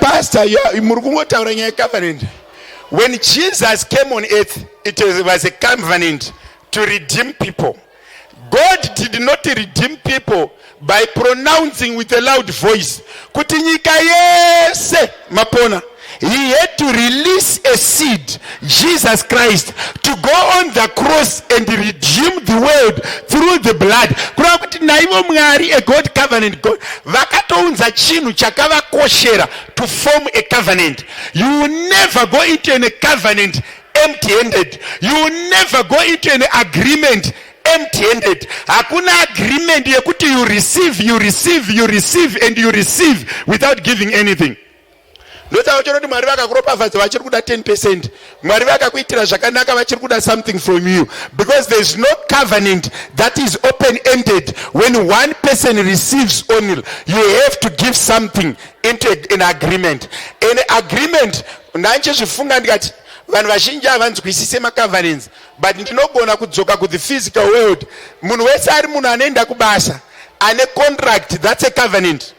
Pastor, covenant. When Jesus came on earth, it was a covenant to redeem people. God did not redeem people by pronouncing with a loud voice, Kutinyika yese mapona. He had to release a seed, Jesus Christ, to go on the cross and redeem the world through the blood. Kuna kuti naivo Mwari, a God covenant God, vakatounza chinhu chakavakoshera to form a covenant. You will never go into an covenant empty-handed. You will never go into an agreement empty-handed. Hakuna agreement yekuti you receive and you receive without giving anything. Ndotakuti Mwari vakakuropafadza vachiri kuda 10%. Mwari vakakuitira zvakanaka vachiri kuda something from you, because there is no covenant that is open-ended. When one person receives only, you have to give something into an agreement. An agreement, nanche zvifunga ndikati vanhu vazhinji havanzwisise macovenants, but ndinogona kudzoka ku the physical world. Munhu wese ari munhu anoenda kubasa ane contract, that's a covenant.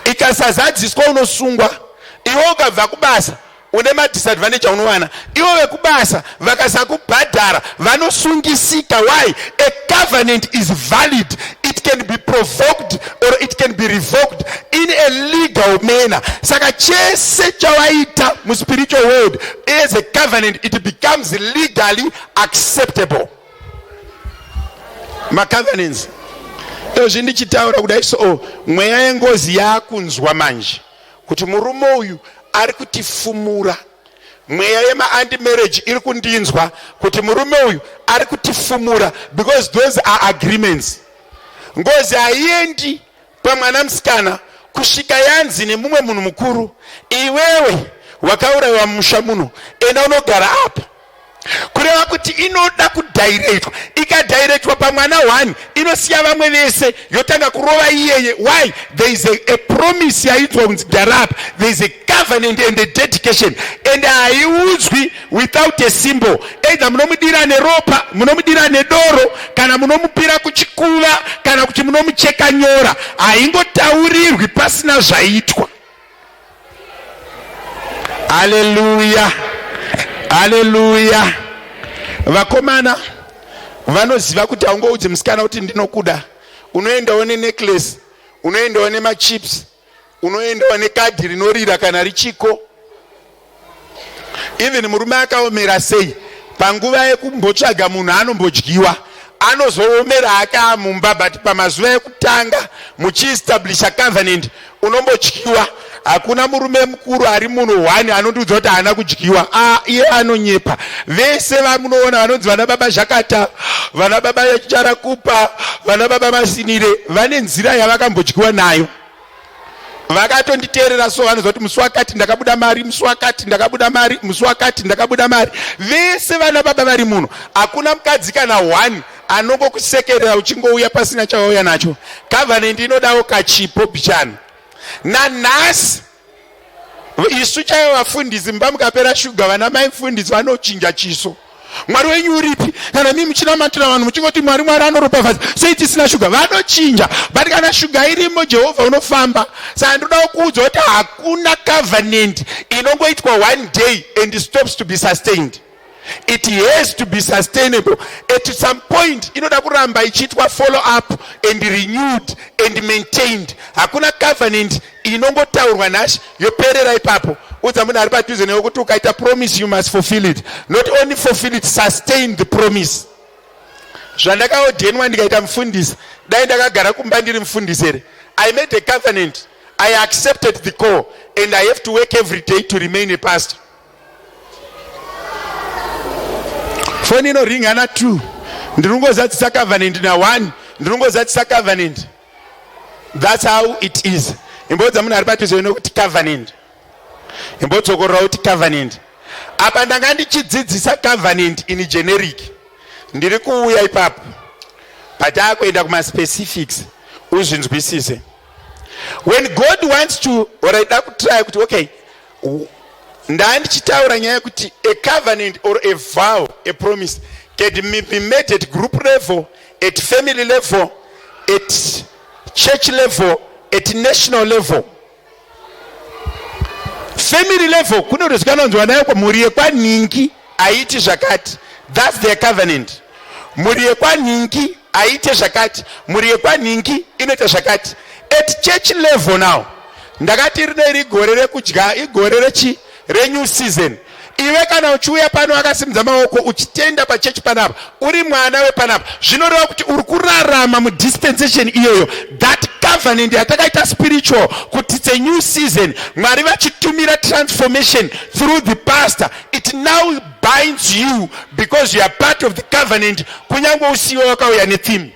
Ikasazadziswa unosungwa, iwe ukabva kubasa une madisadvantage unowana, iwe vekubasa vakasakubhadhara vanosungisika. Why? A covenant is valid. It can be provoked or it can be revoked in a legal manner. Saka chese chawaita mu spiritual world as a covenant, it becomes legally acceptable. Ma covenants zvindichitaura kudai, so mweya yengozi yakunzwa manje kuti murume uyu ari kutifumura. Mweya yema anti-marriage iri kundinzwa kuti murume uyu ari kutifumura, because those are agreements. Ngozi haiendi pamwana musikana kusvika yanzi nemumwe munhu mukuru, iwewe wakaurayiwa mumusha muno, enda unogara apa. kureva kuti inoda kudirectwa. Ikadirectwa pamwana 1 inosiya vamwe vese yotanga kurova iyeye. Why? There is a promise yaitwa kunzi darap. There is a covenant and a dedication, and haiudzwi without a symbol. Either munomudira neropa, munomudira nedoro, kana munomupira kuchikuva, kana kuti munomucheka nyora. Haingotaurirwi pasina zvaitwa. Hallelujah. Hallelujah. Vakomana vanoziva kuti haungoudzi musikana kuti ndinokuda. Unoendawo necklace, unoendawo nemachips, unoendawo nekadhi rinorira kana richiko. Even murume akaomera sei, panguva yekumbotsvaga munhu anombodyiwa, anozoomera akamumba, but pamazuva ekutanga muchiestablisha covenant unombodyiwa. Hakuna murume mukuru ari munhu 1 anondiudza kuti haana kudyiwa. Iye anonyepa. Vese vamunoona vanonzi vana baba Zhakata, vana baba Charakupa, vana baba Masinire, vane nzira yavakambodyiwa nayo. Vakatonditeerera so vanozva kuti musi wakati ndakabuda mari, musi wakati ndakabuda mari, musi wakati ndakabuda mari. Vese vana baba vari muno. Hakuna mukadzi kana 1 anongokusekerera uchingouya pasina chawauya nacho. Covenant inodawo kachipo bichana. Nanhasi isu chaivo vafundisi mba mukapera shuga vana mai mufundisi vanochinja chiso. Mwari wenyu uripi? Kana mimi muchinamatira vanhu muchingoti Mwari anoropafadza sei tisina shuga. Vanochinja, but kana shuga irimo Jehovha unofamba. Saka ndoda kuudza kuti hakuna covenant inongoitwa 1 day and stops to be sustained. It has to be sustainable. At some point inoda kuramba ichiitwa follow up and renewed and maintained. Hakuna covenant inongotaurwa nashi yoperera ipapo. Udza munhu ari padhuze newe kuti ukaita promise you must fulfill it. Not only fulfill it, sustain the promise. Zvandakaodhenwa ndikaita mufundisi, dai ndakagara kumba ndiri mufundisi here. I made a covenant. I accepted the call and I have to work every day to remain a pastor. Phone inoringana 2. Ndirongozadzisa covenant na 1. Ndirongozadzisa covenant. That's how it is. Imbodza munhu ari padhuze nokuti covenant. Imbotsokorora kuti covenant. Apa ndanga ndichidzidzisa covenant in generic. Ndiri kuuya ipapo. Patakuenda kuma specifics uzvinzwisise. When God wants to, or I try kuti okay, ndandichitaura nyaya kuti a covenant or a vow, a promise can be made at group level, at family level, at church level, at national level. Family level kunozikanonzwa nayo kwa muri yekwaningi aiti zvakati. That's their covenant. Muri yekwaningi aite zvakati, muri yekwaningi inoita zvakati. At church level now, ndakati rine rigore rekudya, igore rechi renew season. Iwe kana uchiuya pano akasimudza maoko uchitenda pachechi panapa, uri mwana wepanapa, zvinoreva kuti uri kurarama mudispensation iyoyo. That covenant yatakaita spiritual kuti it's a new season, Mwari vachitumira transformation through the pastor, it now binds you because you are part of the covenant. Kunyange usiwe wakauya netheme.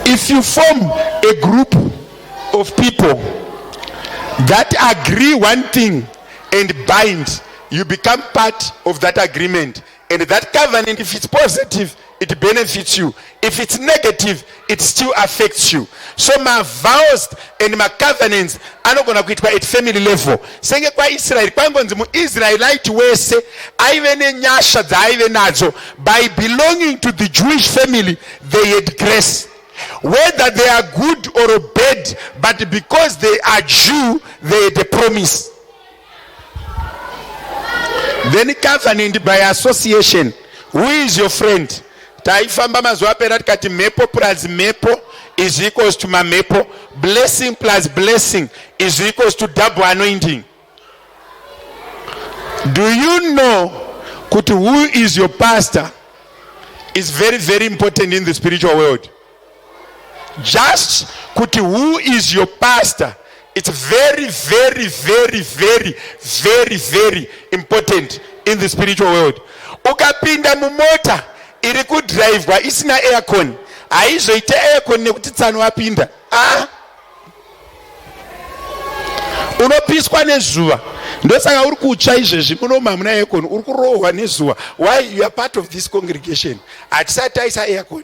If you form a group of people that agree one thing and bind, you become part of that agreement. And that covenant, if it's positive, it benefits you. If it's negative, it still affects you. So my vows and my covenants are not going to quit at family level. Senge kwa Israel, kwa ngonzi mu Israelite wese, aive ne nyasha za aive nazo, by belonging to the Jewish family, they had grace. Whether they are good or bad, but because they are Jew, they had a promise. Then covenant by association. Who is your friend? Taifamba mazuva pera tikati mepo plus mepo is equals to mamepo. Blessing plus blessing is equals to double anointing. Do you know kuti who is your pastor is very, very important in the spiritual world. Just kuti who is your pastor, it's very, very, very, very, very, very important in the spiritual world. Ukapinda mumota iri kudrivwa isina aircon, haizoite aircon nekuti tsano wapinda. Unopiswa nezuva. ndosaka uri kutsva izvezvi munoma muna aircon uri kurohwa nezuva. Why? You are part of this congregation. Hatisati taisa aircon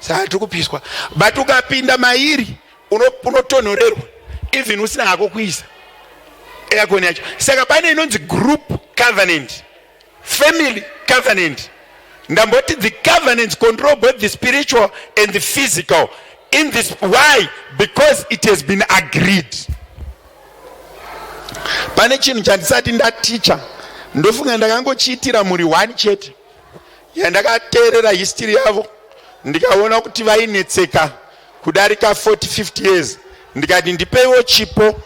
saka tiri kupiswa, but ukapinda mairi unotonhorerwa even usina hako kuisa aircon yacho. Saka pane inonzi group covenant, family covenant. Ndamboti the covenants control both the spiritual and the physical in this. Why? Because it has been agreed. Pane chinhu chandisati ndaticha ndofunga ndakangochiitira muri 1 chete yandakateerera history yavo ndikaona kuti vainetseka kudarika 40-50 years. Ndikati ndipeiwo chipo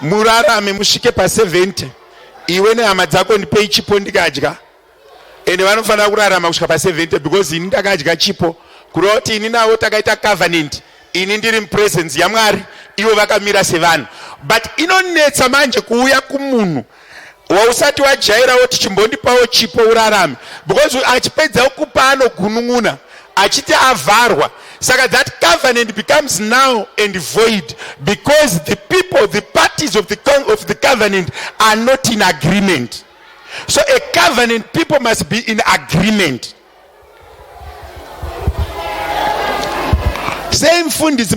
murarame musvike pa70 iwe nehama dzako ndipei chipo ndikadya, ende vanofanira kurarama kusvika pa70 because ini ndakadya chipo kureva kuti ini navo takaita covenant, ini ndiri mupresence yaMwari ivo vakamira sevanhu. But inonetsa manje kuuya kumunhu wausati wajaira woti chimbondipawo chipo urarame, because achipedza kupa anogunun'una achiti avharwa. Saka that covenant becomes null and void because the people, the parties of the covenant are not in agreement. So a covenant, people must be in agreement. Same fundis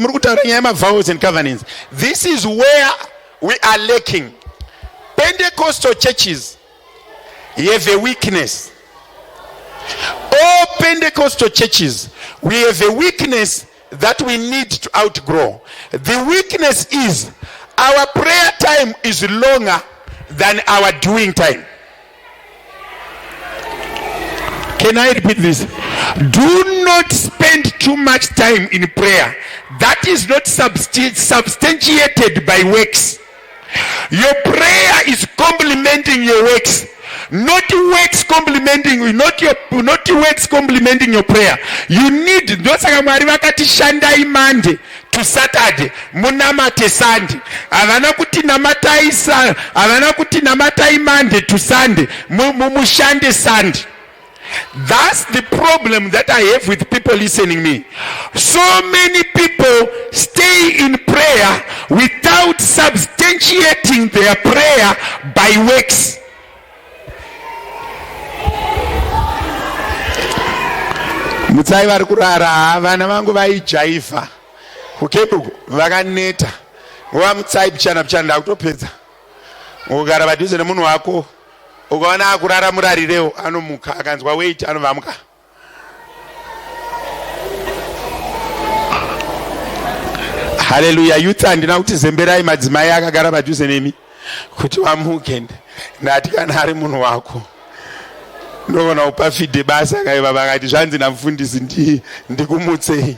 vows and covenants. This is where we are lacking. Pentecostal churches have a weakness. All Pentecostal churches, we have a weakness that we need to outgrow. The weakness is our prayer time is longer than our doing time. Can I repeat this? Do not spend too much time in prayer. That is not substantiated by works. Your prayer is complementing your works, not works complementing your prayer. You need ndosaka Mwari vakati shandai Monday to Saturday munamate Sunday. Havana kuti namatai Monday to Sunday mumushande Sunday. That's the problem that I have with people listening me. So many people stay in prayer without substantiating their prayer by works. Mutsai vari kurara vana vangu vaijaifa kukebuku vakaneta nguva mutsai pichana ndakutopedza ukagara padhuze nemunhu wako ukaona akurara murarirewo anomuka, akanzwa weight anovamuka. Hallelujah. Youth handina kuti zemberai madzimai akagara padhuze nemi kuti vamuke. Ndati kana ari munhu wako ndoona upafide basa kaiva vakati zvanzi namufundisi ndikumutsei.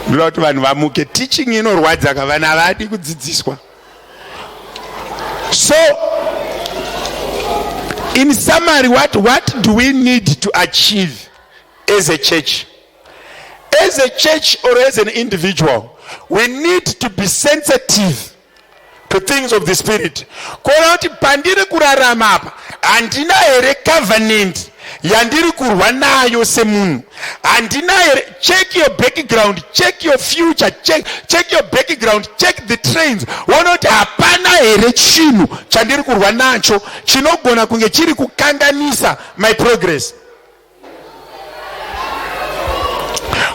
Ndoda kuti vanhu vamuke. Teaching inorwadza kavana havadi kudzidziswa. So, in summary, what do we need to achieve as a church? As a church or as an individual, we need to be sensitive to things of the Spirit. Kuona kuti pandiri kurarama apa handina here covenant yandiri kurwa nayo semunhu. Handina here. Check your background, check your future, check your background, check the trends. Waona kuti hapana here chinhu chandiri kurwa nacho chinogona kunge chiri kukanganisa my progress.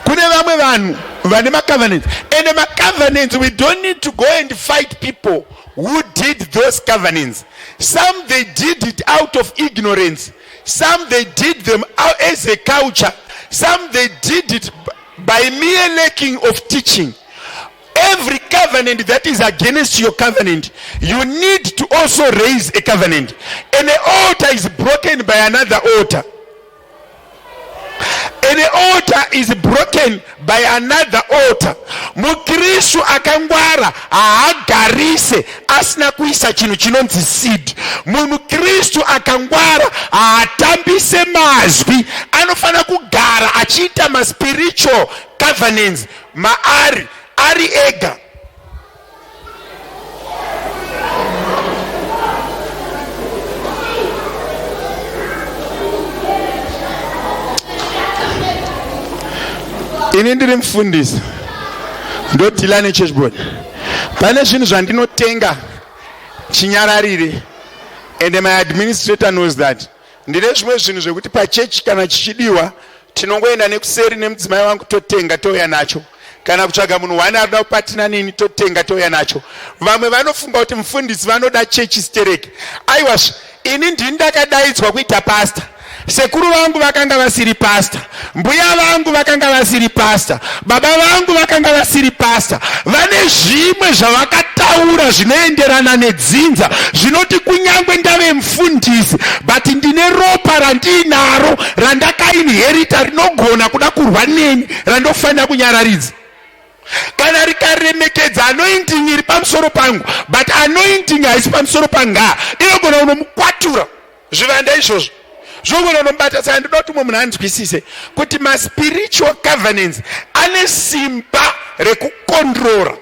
Kune vamwe vanhu vane macovenants, and macovenants we don't need to go and fight people who did those covenants. Some they did it out of ignorance, some they did them out as a culture, some they did it by mere lacking of teaching. Every covenant that is against your covenant, you need to also raise a covenant. And the altar is broken by another altar. And the altar is broken by another altar. Mukristu akangwara haagarise asina kuisa chinhu chinonzi seed. Mukristu akangwara haatambise mazwi, anofana kugara achiita ma spiritual covenants maari ari ega. Ini ndiri mufundisi ndodhila nechurch board, pane zvinhu zvandinotenga chinyararire, and my administrator knows that. Ndine zvimwe zvinhu zvekuti pachechi kana chichidiwa tinongoenda nekuseri nemudzimai wangu totenga touya nacho, kana kutsvaga munhu wani arida kupatina nini totenga touya nacho. Vamwe vanofunga kuti mufundisi vanoda chechi stereke. Aiwazve, ini ndini ndakadaidzwa kuita pasta. Sekuru vangu vakanga vasiri pasta, mbuya vangu vakanga vasiri pasta, baba vangu vakanga vasiri pasta. Vane zvimwe zvavakataura zvinoenderana nedzinza zvinoti kunyangwe ndave mufundisi, but ndine ropa randinaro randakainherita rinogona kuda kurwa neni, randofanira kunyararidza. Kana rikaremekedza anointing iri pamusoro pangu, but anointing haisi pamusoro panga, inogona kunomukwatura zvivanda izvozvo. Zvogona kunomubata. Saka ndinoda kuti munhu anzwisise kuti ma-spiritual governance ane simba rekukontrora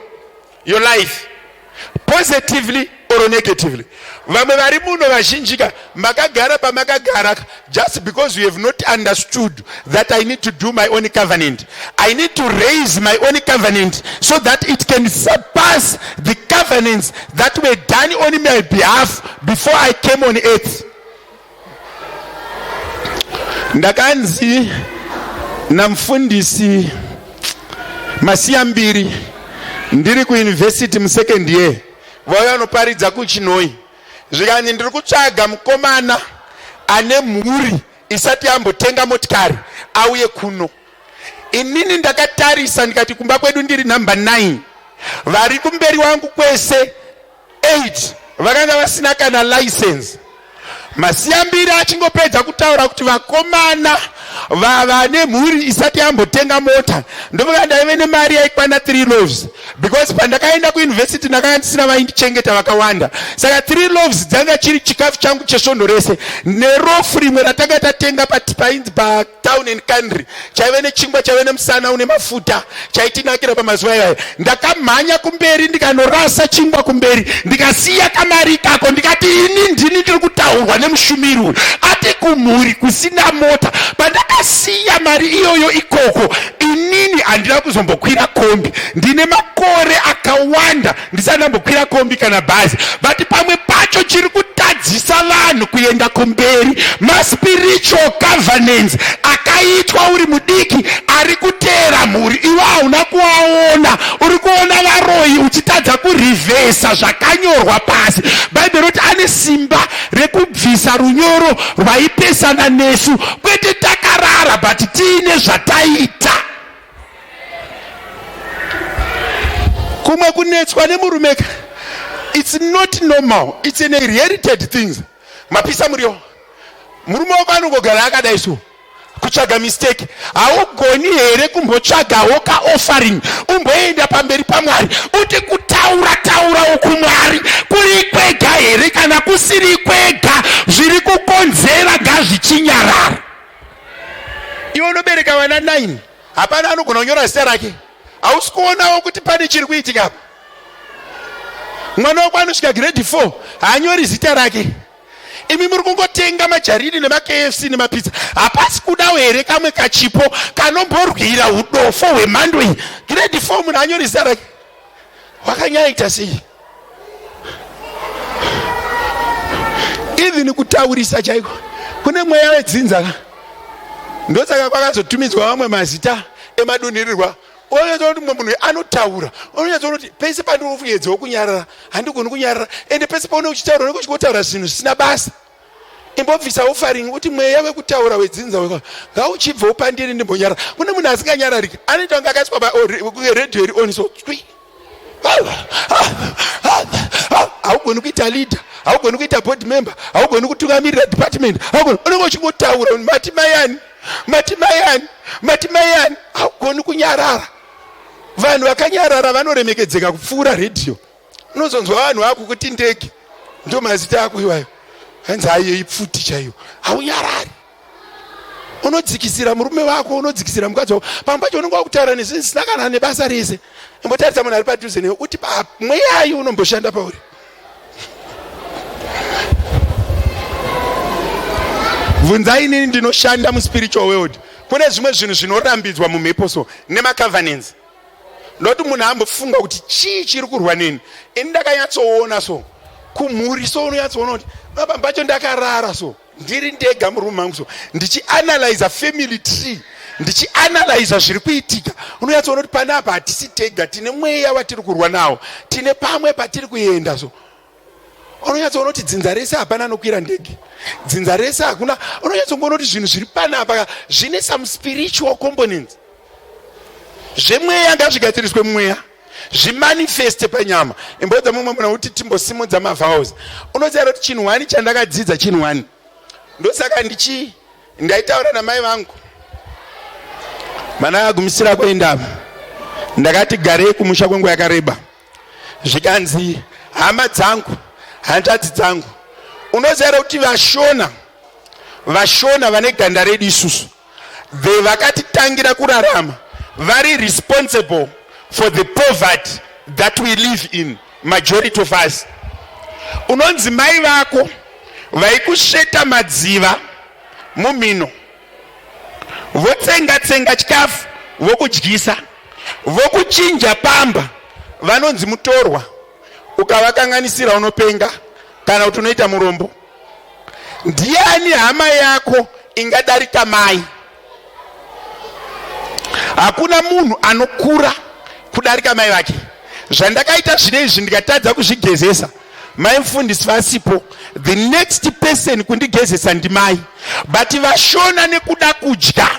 your life positively or negatively. Vamwe vari muno vazhinjika makagara pamakagara just because you have not understood that I need to do my own covenant. I need to raise my own covenant so that it can surpass the covenants that were done on my behalf before I came on earth. Ndakanzi namfundisi Masiyambiri ndiri kuuniversity musecond year, vauya noparidza kuChinoi. Zvikanzi ndiri kutsvaga mukomana ane mhuri isati yambotenga motikari auye kuno. Inini ndakatarisa ndikati kumba kwedu ndiri number 9, vari kumberi wangu kwese 8 vakanga vasina kana license. Masiyambiri achingopedza kutaura kuti vakomana vane mhuri isati yambotenga mota, ndovaka ndaive nemari yaikwana 3 loaves, because pandakaenda kuuniversity ndakanga ndisina vaindichengeta vakawanda. Saka 3 loaves dzanga chiri chikafu changu chesvondo rese, nerofu rimwe ratanga tatenga Town and Country chaive nechingwa chaive nemusana une mafuta chaitinakira pamazuva iwayo. Ndakamhanya kumberi ndikanorasa chingwa kumberi, ndikasiya kamari kako, ndikati ini ndini ndiri kutaurwa nemushumiri uyu ati kumhuri kusina mota. Pandakasiya mari iyoyo ikoko, inini handina kuzombokwira kombi. Ndine makore akawanda ndisati ndambokwira kombi kana bhazi, but pamwe pacho chiri kutadzisa vanhu kuenda kumberi. Ma-spiritual governance akaitwa uri mudiki ari kuteera mhuri, iwe hauna kuaona. Uri kuona varoyi uchitadza kurivhesa zvakanyorwa pasi. Bhaibheri roti ane simba rekubvisa runyoro rwaipesana nesu, kwete takarara but tiine zvataita. Kumwe kunetswa nemurumeka, it's not normal, it's an inherited things. Mapisa muriyo, murume wako anongogara akadai so kutsvaga mistake. Haugoni here kumbotsvagawo ka-offering umboenda pamberi paMwari uti kutaura uku Mwari kuri kwega here kana kusiri kwega zviri kukonzera gazvichinyarara. Iwe unobereka vana 9, hapana anogona kunyora zita rake. Hausi kuonawo kuti pane chiri kuitika apa. Mwana wako anosvika grade 4 haanyori zita rake. Imi muri kungotenga majarini nema-KFC nemapizza. Hapasi kudawo here kamwe kachipo kanomborwira udofo hwemhando iyi. Grade 4 munhu haanyori zita rake. Wakanyaita sei? Even kutaurisa chaiko kune mweya wedzinza. Ndosaka kwakazotumidzwa vamwe mazita emadunirirwa. Unoita kuti mumwe munhu anotaura, unoita kuti pese pandinofunyedzo kunyarara handigoni kunyarara, ende pese paune uchitaura nekuchikotaura zvinhu zvisina basa. Imbobvisa offering kuti mweya wekutaura wedzinza wako ngauchibva upandiri ndimbonyarara. Kune munhu asinganyarariki anoita kunge akaiswa paredhiyo iri on so twi. Haugoni kuita leader, haugoni kuita board member, haugoni kutungamirira department, haugoni. Unenge uchingotaura mati mayani, haugoni kunyarara. Vanhu vakanyarara vanoremekedzeka kupfuura redhiyo. Unozonzwa vanhu vako kuti ndege ndo mazita ako iwayo. Hanzi haiyo ipfuti chaiyo. Haunyarari. Unodzikisira murume wako, unodzikisira mukadzi wako. Pamwe pacho unenge wakutaura nezvinhu zvisina kana nebasa rese. Imbotaridza munhu ari padhuze newe uti mweyayo unomboshanda pauri. Bvunzai inini ndinoshanda muspiritual world. Kune zvimwe zvinhu zvinorambidzwa mumhepo so nema-covenants. Noti munhu ambofunga kuti chii chiri kurwa nini. Ini ndakanyatsoona so kumhuri so unonyatsoona kuti baba mbacho ndakarara so ndiri ndega murume mangu so ndichianalyza family tree ndichianalyza zviri kuitika. Unonyatsoona kuti panapa hatisi tega, tine mweya watiri kurwa nawo, tine pamwe patiri kuenda so. Unonyatsoona kuti dzinza rese hapana nokwira ndege, dzinza rese hakuna. Unonyatsoona kuti zvinhu zviri panapa zvine some spiritual components. Zvemweya ngazvigadziriswe mumweya, zvimanifeste panyama. Imbodza mumwe muna kuti timbosimudza mavhows. Unoziva kuti chinhu 1 chandakadzidza chinhu 1. Ndosaka ndaitaura namai vangu mana agumisira kuenda, ndakati garei kumusha kwenguva yakareba. Zvikanzi hama dzangu, hanzvadzi dzangu, unoziva kuti vashona vane ganda redu isusu vakatitangira kurarama, very responsible for the poverty that we live in, majority of us. Unonzi mai vako vaikusveta madziva mumino, votsenga chikafu vokudyisa, vokuchinja pamba, vanonzi mutorwa. Ukavakanganisira unopenga kana kuti unoita murombo. Ndiani hama yako ingadarika mai? Hakuna munhu anokura kudarika mai vake. Zvandakaita zvinezvi ndikatadza kuzvigezesa, mai mufundisi vasipo, the next person kundigezesa ndimai. But vashona nekuda kudya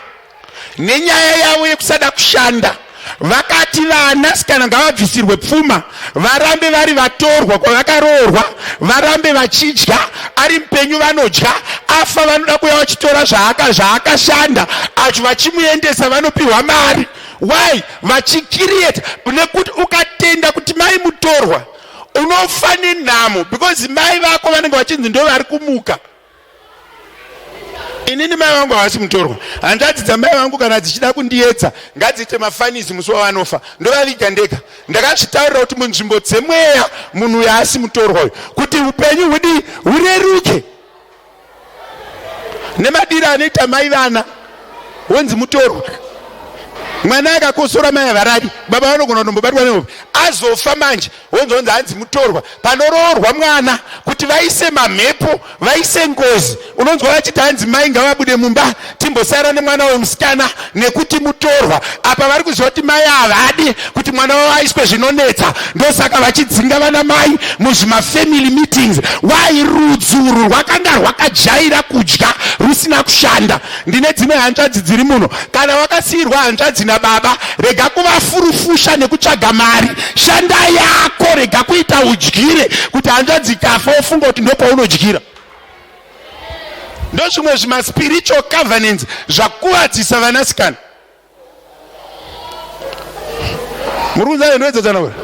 nenyaya yavo yekusada kushanda, vakati vanasikana ngavabvisirwe pfuma, varambe vari vatorwa kwavakaroorwa, varambe vachidya, ari mupenyu vanodya, afa vanoda kuya vachitora zvaakashanda, acho vachimuendesa vanopiwa mari. Why? Vachikirieta, nekuti ukatenda kuti mai mutorwa unofa nenhamo, because mai vako vanenge vachinzi ndo vari kumuka. Inini mai vangu havasi mutorwa. Hanzvadzi dzamai vangu kana dzichida kundiedza ngadziite mafanizi musi wavanofa, ndovaviga ndega. Ndakazvitaurira kuti munzvimbo dzemweya munhu uyu haasi mutorwa uyu, kuti upenyu hureruke. Nemadiro anoita mai vana wonzi mutorwa. Mwana akakosora mai havaradi, baba vanogona kutombobatwa nehope, azofa manje wonzonzi hanzi mutorwa. Panoroorwa mwana kuti vaise mamhepo, vaise ngozi, unonzwa vachiti hanzi mai ngavabude mumba timbosara nemwana wemusikana nekuti mutorwa. Apa vari kuziva kuti mai havadi kuti mwana wavo aiswe zvinonetsa, ndosaka vachidzinga vana mai muzvimafamily meetings. Wai? Rudzuru rwakanga rwakajaira kudya rusina kushanda. Ndine dzimwe hanzvadzi dziri muno, kana wakasiyirwa hanzvadzi nababa, rega kuvafurufusha nekutsvaga mari. Shanda yako, rega kuita udyire kuti hanzvadzi kafa ofunga kuti ndopaunodyira. Ndo zvimwe zvima-spiritual covenants zvakuvadzisa vanasikana. Murunza ndinoedzedzana uri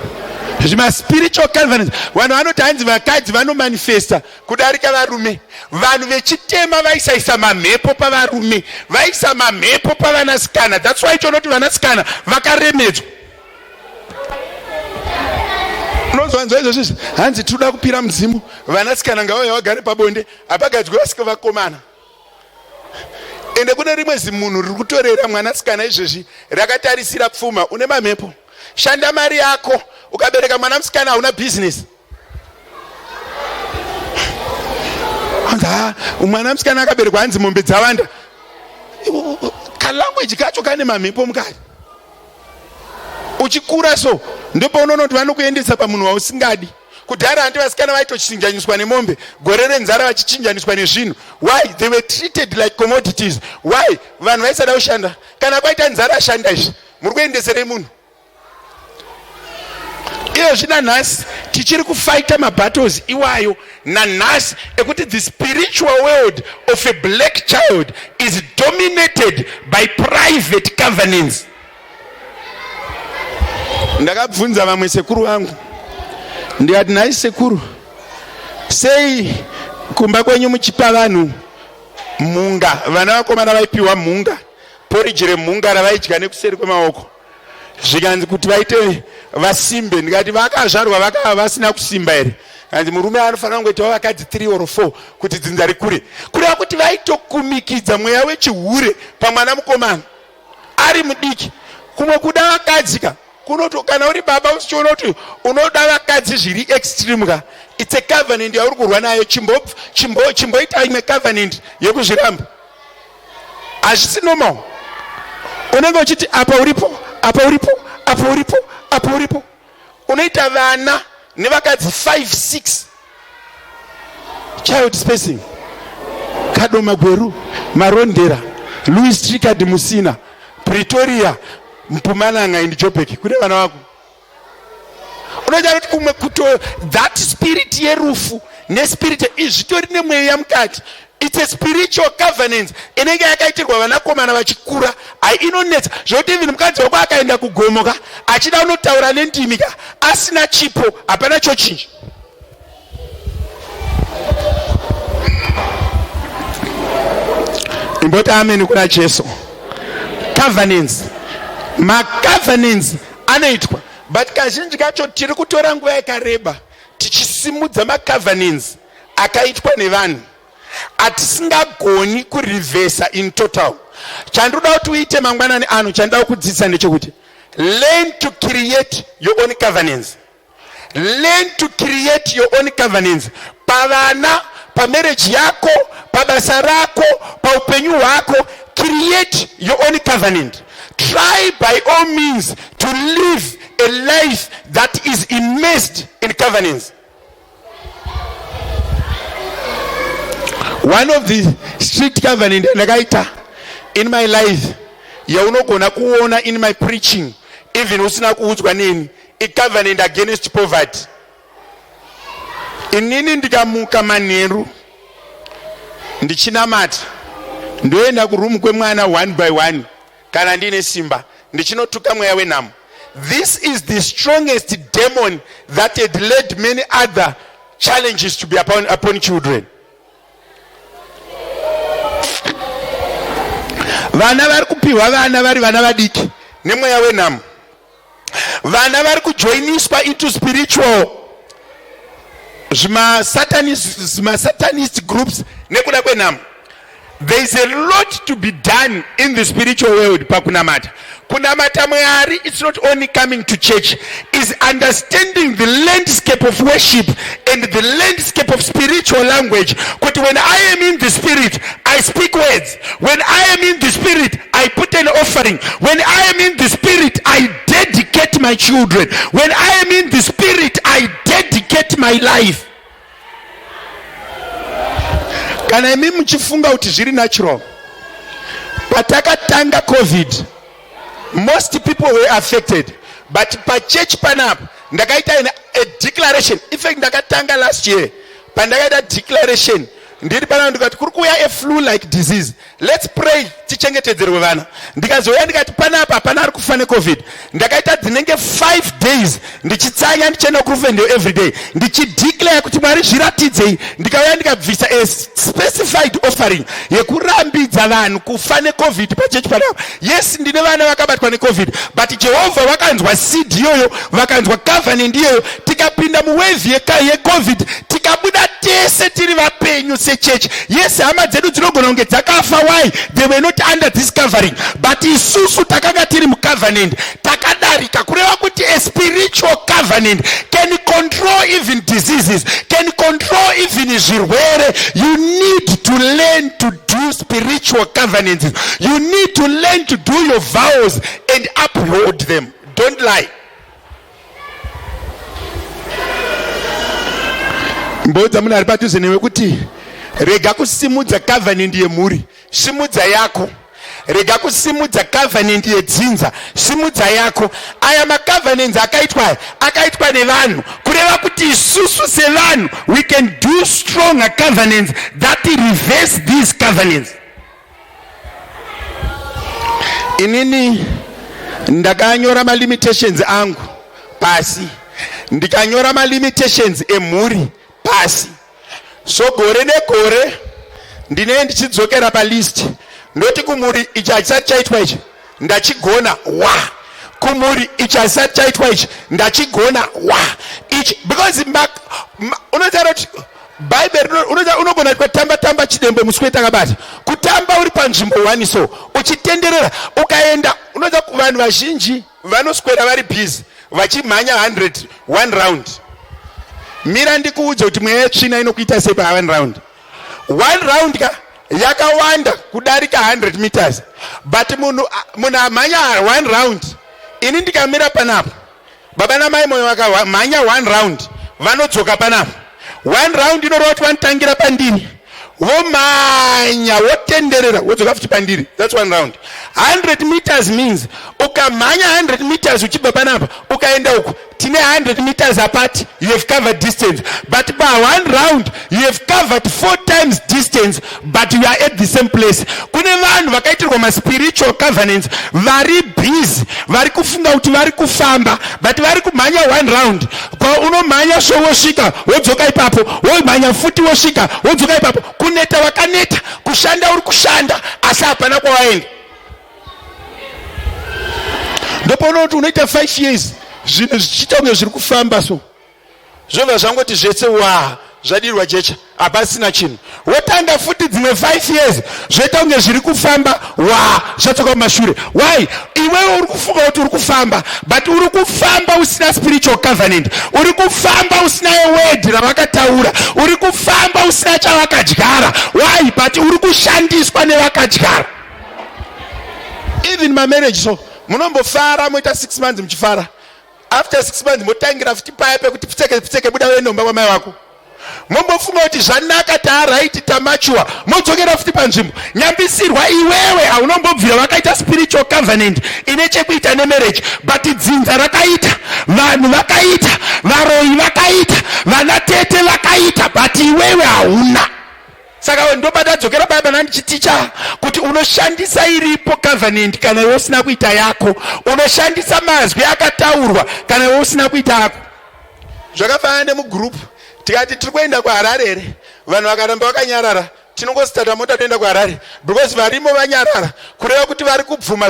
zvima-spiritual covenants. Vanhu vanoti hanzi vakadzi vanomanifesta kudarika varume. Vanhu vechitema vaisaisa mamhepo pavarume, vaisa mamhepo pavanasikana. That's why chonoti vanasikana vakaremedzwa. Unozvanzwa izvozvo hanzi toda kupira mudzimu, vanasikana ngavauya vagare pabonde, hapagadzwe vasika vakomana. Ende kune rimwe zimunhu riri kutorera mwanasikana izvezvi rakatarisira pfuma. Une mamhepo, shanda mari yako, ukabereka mwana musikana hauna business. Mwana musikana akaberekwa hanzi mombe dzawanda. Kalanguage kacho kane mamhepo mukati. Uchikura so ndipo unonoti vanokuendesa pamunhu wausingadi. Kudhara hanti vasikana vaitochinjaniswa nemombe, gore renzara vachichinjaniswa nezvinhu. Why? They were treated like commodities. Why? Vanhu vaisada kushanda. Kana kwaita nzara ashanda izvi, muri kuendesere munhu. Iyo zvina nhasi tichiri kufighta mabattles iwayo nanhasi ekuti the spiritual world of a black child is dominated by private covenants. Ndakabvunza vamwe sekuru vangu, ndikati nhai sekuru, sei kumba kwenyu muchipa vanhu mhunga? Vana vakomana vaipiwa mhunga, porridge remhunga ravaidya nekuseri kwemaoko, zvikanzi kuti vaite vasimbe. Ndikati vakazvarwa vakava vasina kusimba here? Kanzi murume anofanira kungoitawo vakadzi 3 or 4 kuti dzinza rikure. Kureva kuti vaitokumikidza mweya wechihure pamwana mukomana ari mudiki. Kumwe kuda vakadzika kunoto kana uri baba usichiona kuti unoda vakadzi zviri extreme ka, it's a covenant yauri kurwa nayo. Chimboita imwe covenant yekuzviramba, hazvisi normal. Unenge uchiti apa uripo, apa uripo, apa uripo, apa uripo. Unoita vana nevakadzi 5-6. Child spacing. Kado Magweru, Marondera, Louis Tricard Musina, Pretoria, Mpumalanga and Jopeki. Kune vana wako. Unoja kumwe kuto that spirit yerufu ne spirit izvitori nemweya mukati. It's a spiritual covenant. Inenge yakaitirwa vanakomana vachikura. Inonetsa zvoti even mukadzi wako akaenda kugomoka achida unotaura nendimi ka asina chipo hapana chochinji. Imboti amen kuna Jesu. Covenants. Ma-covenants anoitwa. But kazhinji kacho tiri kutora nguva yakareba tichisimudza ma-covenants akaitwa nevanhu atisingagoni kurivhesa in total. Chandoda kuti uite mangwanani ano, chandoda kudzidzisa ndechekuti learn to create your own covenants. Learn to create your own covenants. Pavana, pa marriage yako, pa basa rako, pa upenyu wako, create your own covenant. Try by all means to live a life that is immersed in covenants. One of the strict covenants in my life, yaunogona kuona in my preaching, even usina kuudzwa nini, a covenant against poverty. Inini ndikamuka manheru ndichinamata ndoenda kurumu kwemwana one by one kana ndine simba ndichinotuka mweya wenhamo. This is the strongest demon that had led many other challenges to be upon children. Vana vari kupiwa vana vari vana vadiki nemweya wenhamo. Vana vari kujoiniswa into spiritual satanist groups nekuda kwenhamo. There is a lot to be done in the spiritual world. Pakunamata. Kunamata Mwari, it's not only coming to church, is understanding the landscape of worship and the landscape of spiritual language. But when I am in the spirit, I speak words. When I am in the spirit, I put an offering. When I am in the spirit, I dedicate my children. When I am in the spirit, I dedicate my life. Kana imi mchifunga kuti zviri natural. Patakatanga COVID, most people were affected. But pa church panap, ndakaita a declaration. In fact, ndakatanga last year. Pandakaita declaration. Ndiri pana ndikati kuri kuuya a flu-like disease. Let's pray tichengetedzerwe vana. Ndikazoya ndikati panapa hapana ari kufa neCovid. Ndakaita dzinenge 5 days ndichitsanya ndichienda kurufendeyo every day. Ndichideclare kuti Mwari zviratidzei. Ndikauya ndikabvisa a specified offering yekurambidza vanhu kufa neCovid pachechi panapa. Yes, ndine vana vakabatwa neCovid, but Jehovah vakanzwa seed iyoyo, vakanzwa covenant iyoyo, tikapinda muwave yeCovid, tikabuda tese tiri vapenyu sechurch. Yes, hama dzedu dzinogona kunge dzakafa. Why? They were not under this covering. But isusu takanga tiri mucovenant, takadarika kureva kuti a spiritual covenant can control even diseases, can control even zvirwere. You need to learn to do spiritual covenants. You need to learn to do your vows and uphold them. Don't lie. Mbodza munhu ari padhuze newe kuti rega kusimudza covenant yemhuri, simudza yako. Rega kusimudza covenant yedzinza, simudza yako. Aya macovenants akaitwa nevanhu kureva kuti isusu sevanhu we can do stronger covenants that reverse these covenants. Inini ndakanyora ma limitations angu pasi, ndikanyora ma limitations emhuri pasi. So gore negore ndine ndichidzokera pa list. Ndoti kumuri ichasati chaitwa ichi ndachigona wa, kumuri ichasati chaitwa ichi ndachigona wa ichi, because unotaura kuti Bible unogona kutamba chidembe musweta kabata kutamba uri panzvimbo wani, so uchitenderera ukaenda unoza vanhu vazhinji vanoswera vari busy vachimhanya 100 one round. Mira ndikuudze kuti mweya yetsvina inokuita sei pa 1 round. 1 round ka yakawanda kudarika 100 meters, but munhu amhanya 1 round. Ini ndikamira panapo, baba namai moyo vakamhanya 1 round vanodzoka panapo. 1 round inoreva kuti vanotangira pandiri vomhanya votenderera vodzoka futi pandiri. That's 1 round. 100 meters means ukamhanya 100 meters uchibva panapa ukaenda uku tine 100 meters apart, you have covered distance. But by 1 round you have covered 4 times distance, but you are at the same place. Kune vanhu vakaitirwa ma spiritual covenants vari busy, vari kufunga kuti vari kufamba, but vari kumhanya 1 round. Kwa unomhanya so wosvika wodzoka ipapo, womhanya futi wosvika wodzoka ipapo. Kuneta wakaneta, kushanda uri kushanda, asi hapana kwawaenda. Ndopoona kuti unoita 5 years zvinhu zvichiita kunge zviri kufamba so zvobva zvangoti zvese zvadirwa jecha hapasina chinhu. Wotanga futi dzimwe 5 years zvoita kunge zviri kufamba zvatsoka kumashure. Why? Iwewe uri kufunga kuti uri kufamba, but uri kufamba usina spiritual covenant. Uri kufamba usina word ravakataura. Uri kufamba usina chavakadyara. Why? But uri kushandiswa nevakadyara. Even my marriage so munombofara moita 6 months muchifara. After 6 months motangira futi paya pekuti pitseke buda wenomba kwa mai wako. Mombofunga kuti zvanaka right tamachua modzokera futi panzvimbo. Nyambisirwa iwewe haunombobvira vakaita spiritual covenant ine chekuita nemarriage, but dzinza rakaita, vanhu vakaita, varoyi vakaita, vanatete vakaita, but iwewe hauna. Saka ndopatadzokera paya pana ndichiticha kuti unoshandisa iripo covenant kana iwe usina kuita yako, unoshandisa mazwi akataurwa kana iwe usina kuita yako. Zvakafanana nemugroup tikati tiri kuenda kuHarare, vanhu vakaramba vakanyarara, tinongositata mota toenda kuHarare because varimo vanyarara kureva kuti vari kubvuma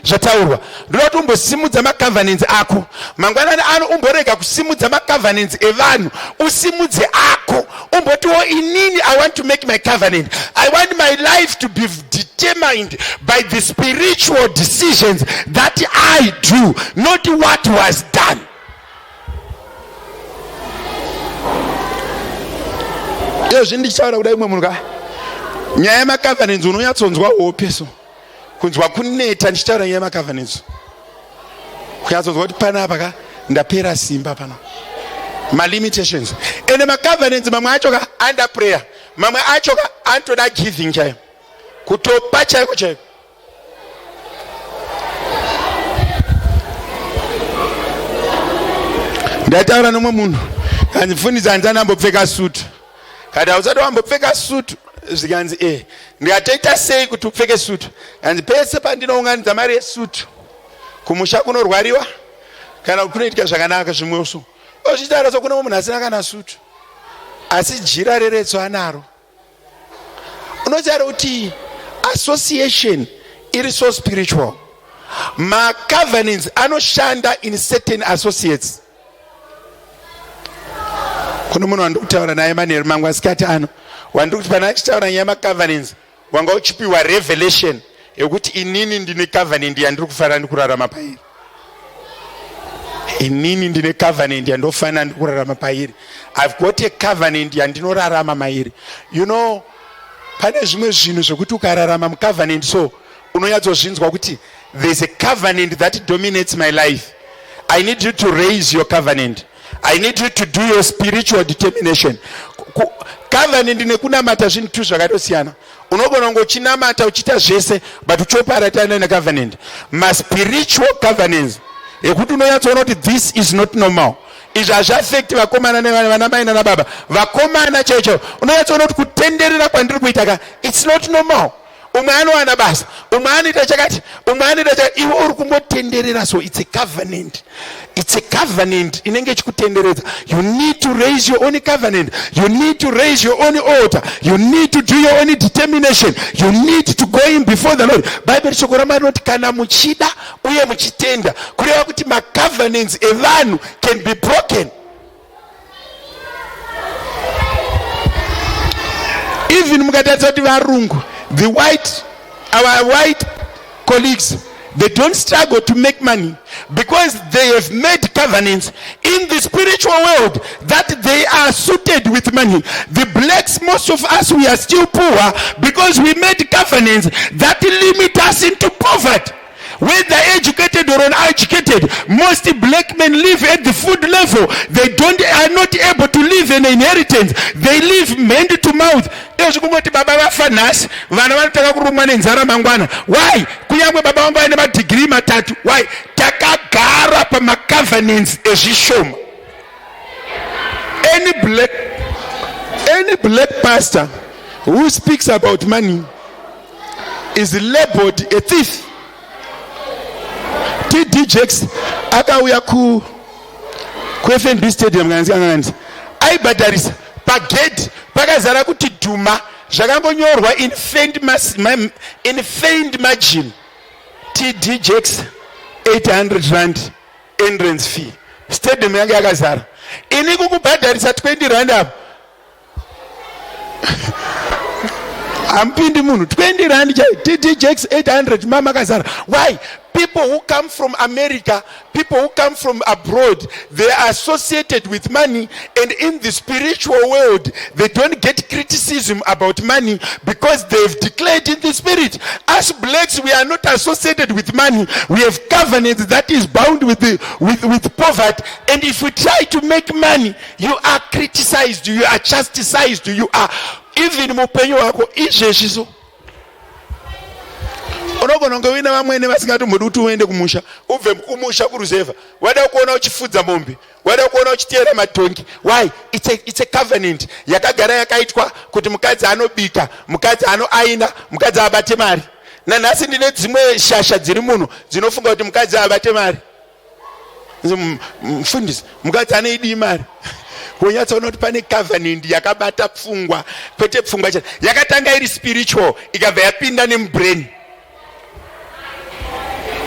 zvataurwa. Ndoda kuti umbosimudza macovenants ako mangwanani ano, umborega kusimudza macovenants evanhu, usimudze ako. Umbotiwo inini I want to make my covenant. I want my life to be determined by the spiritual decisions that I do, not what was done. Ndichaura kudai mwe munhu ka nyaya yemacovenants unonyatsonzwa hopeso kunzwa kuneta. Ndichitaura nyaya yemacovenants kunyatsonzwa kuti panapa ka ndapera simba pana malimitations. Ende macovenants mamwe acho ka under prayer, mamwe acho ka antoda giving chayo, kutopa chaiko chaiko. Ndataura nomwe munhu kanzifundisa hanzana ambopfeka suit. Kada hausati wambopfeka suit zvikanzi ndikatoita sei kuti upfeke suit. Kanzi pese pandinounganidza mari yesuit kumusha kunorwariwa kana kunoitika zvakanaka zvimweso. Ozvitaura so kuno munhu asina kana suit asi jira reretso anaro. Unotaura kuti association iri so spiritual. Ma covenants anoshanda in certain associates. Kuno munhu wandikutaura naye manheru mangwasikati ano, wandikuti pana achitaura nyaya macovenants wanga uchipiwa revelation yekuti inini ndine covenant yandiri kufanira ndikurarama pairi. Inini ndine covenant yandofanira ndikurarama pairi. I've got a covenant yandinorarama mairi. You know, pane zvimwe zvinhu zvekuti ukararama mucovenant so unonyatsozvinzwa kuti there's a covenant that dominates my life. I need you to raise your covenant. I need you to do your spiritual determination. Covenant nekunamata zvinhu tu zvakatosiyana. Unogona ngochinamata uchita zvese but uchoparatana necovenant. Ma spiritual covenants ekuti unonyatsoona kuti this is not normal. Izvi hazviaffect vakomana nevanamai nanababa. Vakomana chaicho unonyatsoona kuti kutenderera kwandiri kuita ka it's not normal. Umwe anowana basa, umwe anoita chakati, umwe anoita chakati, iwe uri kumbotenderera. So it's a covenant. It's a covenant inenge ichikutenderedza. You need to raise your own covenant. You need to raise your own altar. You need to do your own determination. You need to go in before the Lord. Bible shoko raMwari rinoti kana muchida uye muchitenda kureva kuti ma covenants evanhu can be broken. Even mukatarisa kuti varungu, our white colleagues, They don't struggle to make money because they have made covenants in the spiritual world that they are suited with money. The blacks, most of us, we are still poor because we made covenants that limit us into poverty. Whether educated or uneducated, most black men live at the food level. They are not able to live an inheritance. They live hand to mouth. Why? Kuyangwe baba wangu ane madigiri matatu. Why? Takagara pa covenants ezishoma. Any black pastor who speaks about money is labeled a thief. TD Jakes akauya ku FNB Stadium nganzi aibhadharisa pagate pakazara kuti dhuma zvakambonyorwa in feigned margin. TD Jakes 800 rand entrance fee. Stadium yange yakazara. Ini kukubhadharisa 20 rand apo. Ampindi munhu 20 rand chai. TD Jakes 800 mama kazara. Why? People who come from America, people who come from abroad, they are associated with money, and in the spiritual world, they don't get criticism about money because they've declared in the spirit. As blacks, we are not associated with money. We have covenants that is bound with poverty, and if we try to make money, you are criticized, you are chastised, you are even mupenyo wako izvezvizo. Unogononga wina vamwene vasingati mudi kuti uende kumusha, ubve kumusha kuruzeva, wada kuona uchifudza mombe, wada kuona uchiteera matongi. Why? It's a covenant yakagara yakaitwa kuti mukadzi anobika, mukadzi anoaina, mukadzi abate mari. Nanhasi ndine dzimwe shasha dziri muno dzinofunga kuti mukadzi abate mari. Mfundisi, mukadzi anoidi mari. Kunyatsoona kuti pane covenant yakabata pfungwa, kwete pfungwa chete. Yakatanga iri spiritual, ikabva yapinda nemubrain.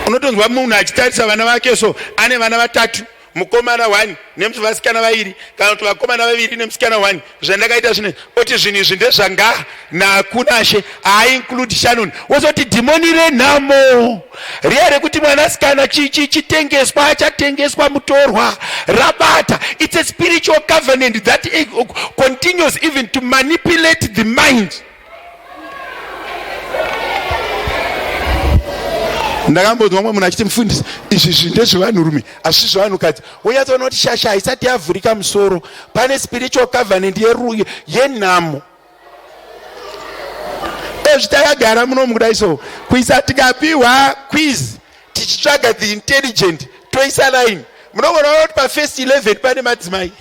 Unotonzwa munhu achitarisa vana vake so ane vana vatatu, mukomana 1 nemuvasikana 2, kana kuti vakomana 2 nemusikana 1. Zvandakaita zvine oti zvinhu izvi ndezvanga nakunashe include Shannon. Wozoti dhimoni renhamo riya rekuti mwanasikana chitengeswa achatengeswa mutorwa rabata. It's a spiritual covenant that continues even to manipulate the mind. Ndakambonzwa mumwe munhu achiti mufundisi, izvi ndezvevanhurume asi zvevanhukadzi. Unyatsoona kuti shasha haisati yavhurika musoro, pane spiritual covenant yenhamo. Takagara munomu kudai so, kuisa tikapiwa quiz tichitsvaga the intelligent toisa line. Munoona kuti pafirst 11 pane madzimai.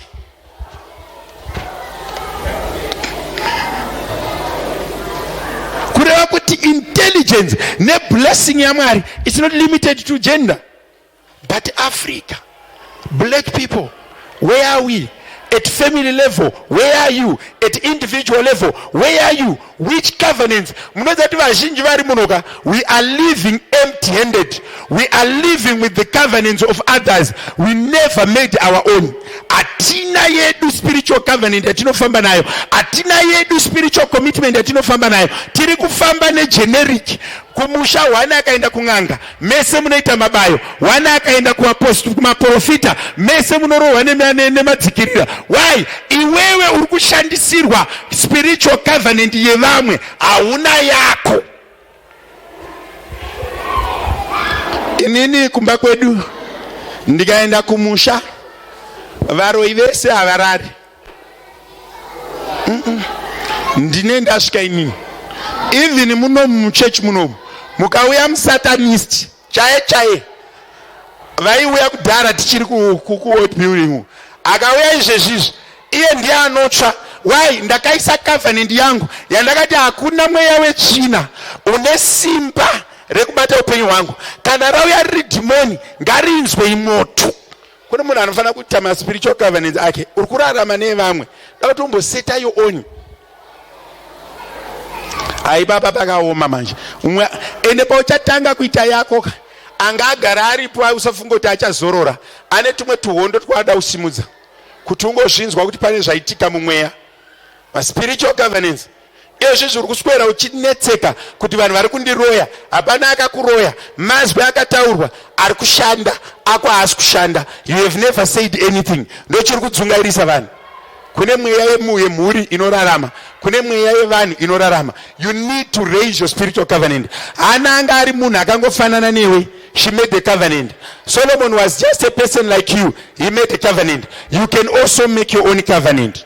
Kureva kuti intelligence ne blessing ya Mwari is not limited to gender. But Africa, black people, where are we? At family level, where are you? At individual level, where are you? Which covenants? We are living empty-handed. We are living with the covenants of others. We never made our own. Atina yedu spiritual covenant atinofamba nayo. Atina yedu spiritual commitment atinofamba nayo. Tiri kufamba ne generic. Kumusha wana akaenda kunganga, mese munoita mabayo. Wana akaenda kumaprofita, mese munorohwa nemadzikirira. Why? Iwewe uri kushandisirwa spiritual covenant yevamwe, hauna yako. Inini kumba kwedu ndikaenda kumusha, varoi vese havarari. Ndine ndasvika inini. Even muno muchurch muno mukauya musatanist chaye vaiuya kudhara tichiri kuward building, akauya izvezvizvi iye ndiye anotsva. Why? Ndakaisa covenant yangu yandakati hakuna mweya wetsvina une simba rekubata upenyu hwangu. Kana rauya riri dhimoni ngarinzwe imoto. Kune munhu anofanira kuita maspiritual covenants ake. Uri kurarama nevamwe, dakuti umboseta your own. Aibaba pakaoma manje. Ende pauchatanga kuita yako anga agara aripo usafunga kuti achazorora. Ane tumwe tuhondo twada usimudza kuti ungozvinzwa kuti pane zvaitika mumweya. Ma spiritual governance izvi zviri kuswera uchinetseka kuti vanhu vari kundiroya, hapana akakuroya, mazwi akataurwa ari kushanda, ako haasi kushanda, you have never said anything. Ndochiri kudzungairisa vanhu. Kune mweya yemhuri inorarama, kune mweya yevanhu inorarama. You need to raise your spiritual covenant. Hana anga ari munhu akangofanana newe. She made the covenant. Solomon was just a person like you. He made a covenant. You can also make your own covenant.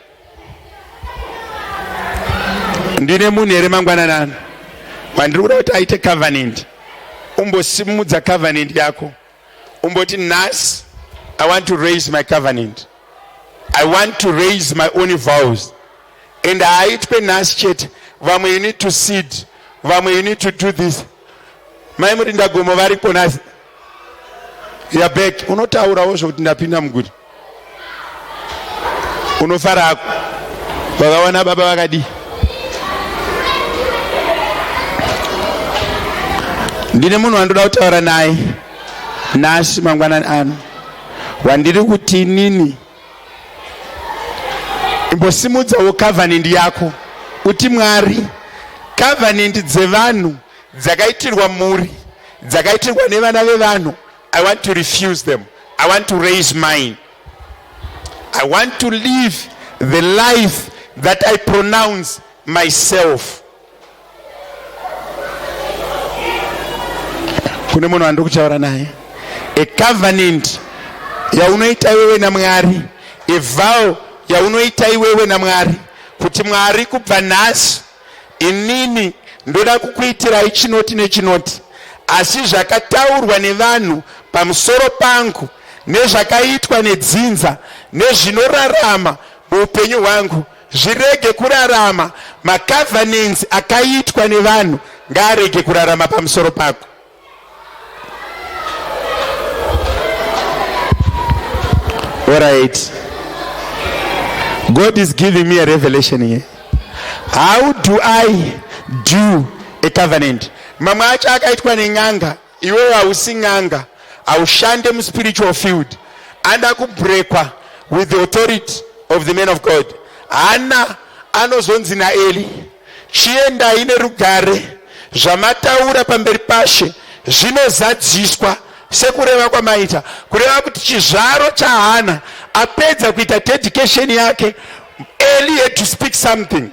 Ndine munhu here mangwananani wandiri kuda kuti aite covenant. Umbosimudza covenant yako. Umboti nhasi, I want to raise my covenant. I want to raise my own vows. And haitwe nhasi chete. Vamwe you need to seed. Vamwe you need to do this. Mai muri ndagomo varipo nhasi. Ya back. Unotaurawo zvokuti ndapinda muguri. Unofara hako. Vakawana baba vakadi. Ndine munhu wandoda kutaura naye nhasi mangwanani ano. Wandiri kuti nini? Imbosimudzawo covenant yako. Uti Mwari, covenant dzevanhu dzakaitirwa muri, dzakaitirwa nevana vevanhu, I want to refuse them. I want to raise mine. I want to live the life that I pronounce myself. Kune munhu andiri kutaura naye. A covenant yaunoita iwewe naMwari, a vow yaunoita iwewe naMwari, kuti Mwari kubva nhasi inini ndoda kukuitirai chinoti nechinoti, asi zvakataurwa nevanhu pamusoro pangu nezvakaitwa nedzinza nezvinorarama muupenyu hwangu zvirege kurarama. Macovenants akaitwa nevanhu ngaarege kurarama pamusoro pako. All right. God is giving me a revelation here. How do I do a covenant? Mamwe acho akaitwa nenyanga, iwewe hausi nyanga, haushande muspiritual field. Anda kubrekwa with the authority of the man of God. Hana anozonzi naEli, chiendai nerugare, zvamataura pamberi pashe zvinozadziswa sekureva kwamaita, kureva kuti chizvaro chaHana apedza kuita dedication yake, Eli had to speak something.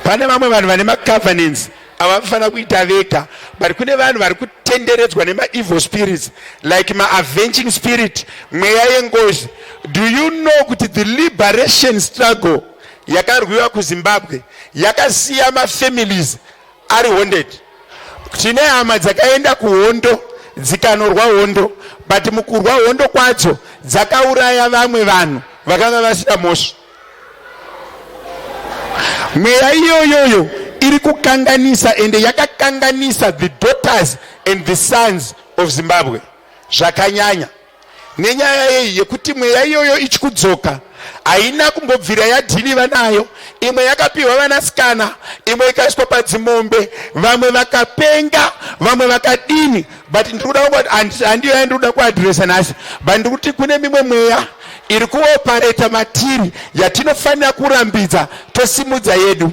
Pane vamwe vanhu vane macovenants avafana kuita vega, but kune vanhu vari kutenderedzwa nema-evil spirits, like ma-avenging spirit, mweya yengozi. Do you know kuti the liberation struggle yakarwiwa kuZimbabwe yakasiya ma-families ari wounded? Tine hama dzakaenda kuhondo dzikanorwa hondo, but mukurwa hondo kwadzo dzakauraya vamwe vanhu vakanga vasina mhosva. Mweya iyoyoyo iri kukanganisa, ende yakakanganisa the daughters and the sons of Zimbabwe zvakanyanya. Nenyaya yekuti mweya iyoyo ichikudzoka, haina kumbobvira yadhiliva nayo. Imwe yakapiwa vanasikana, imwe ikaiswa padzimombe, vamwe vakapenga, vamwe vakadini. But handiyo yandinoda kuadresa nhasi, but ndikuti kune mimwe mweya iri kuopareta matiri yatinofanira kurambidza tosimudza yedu.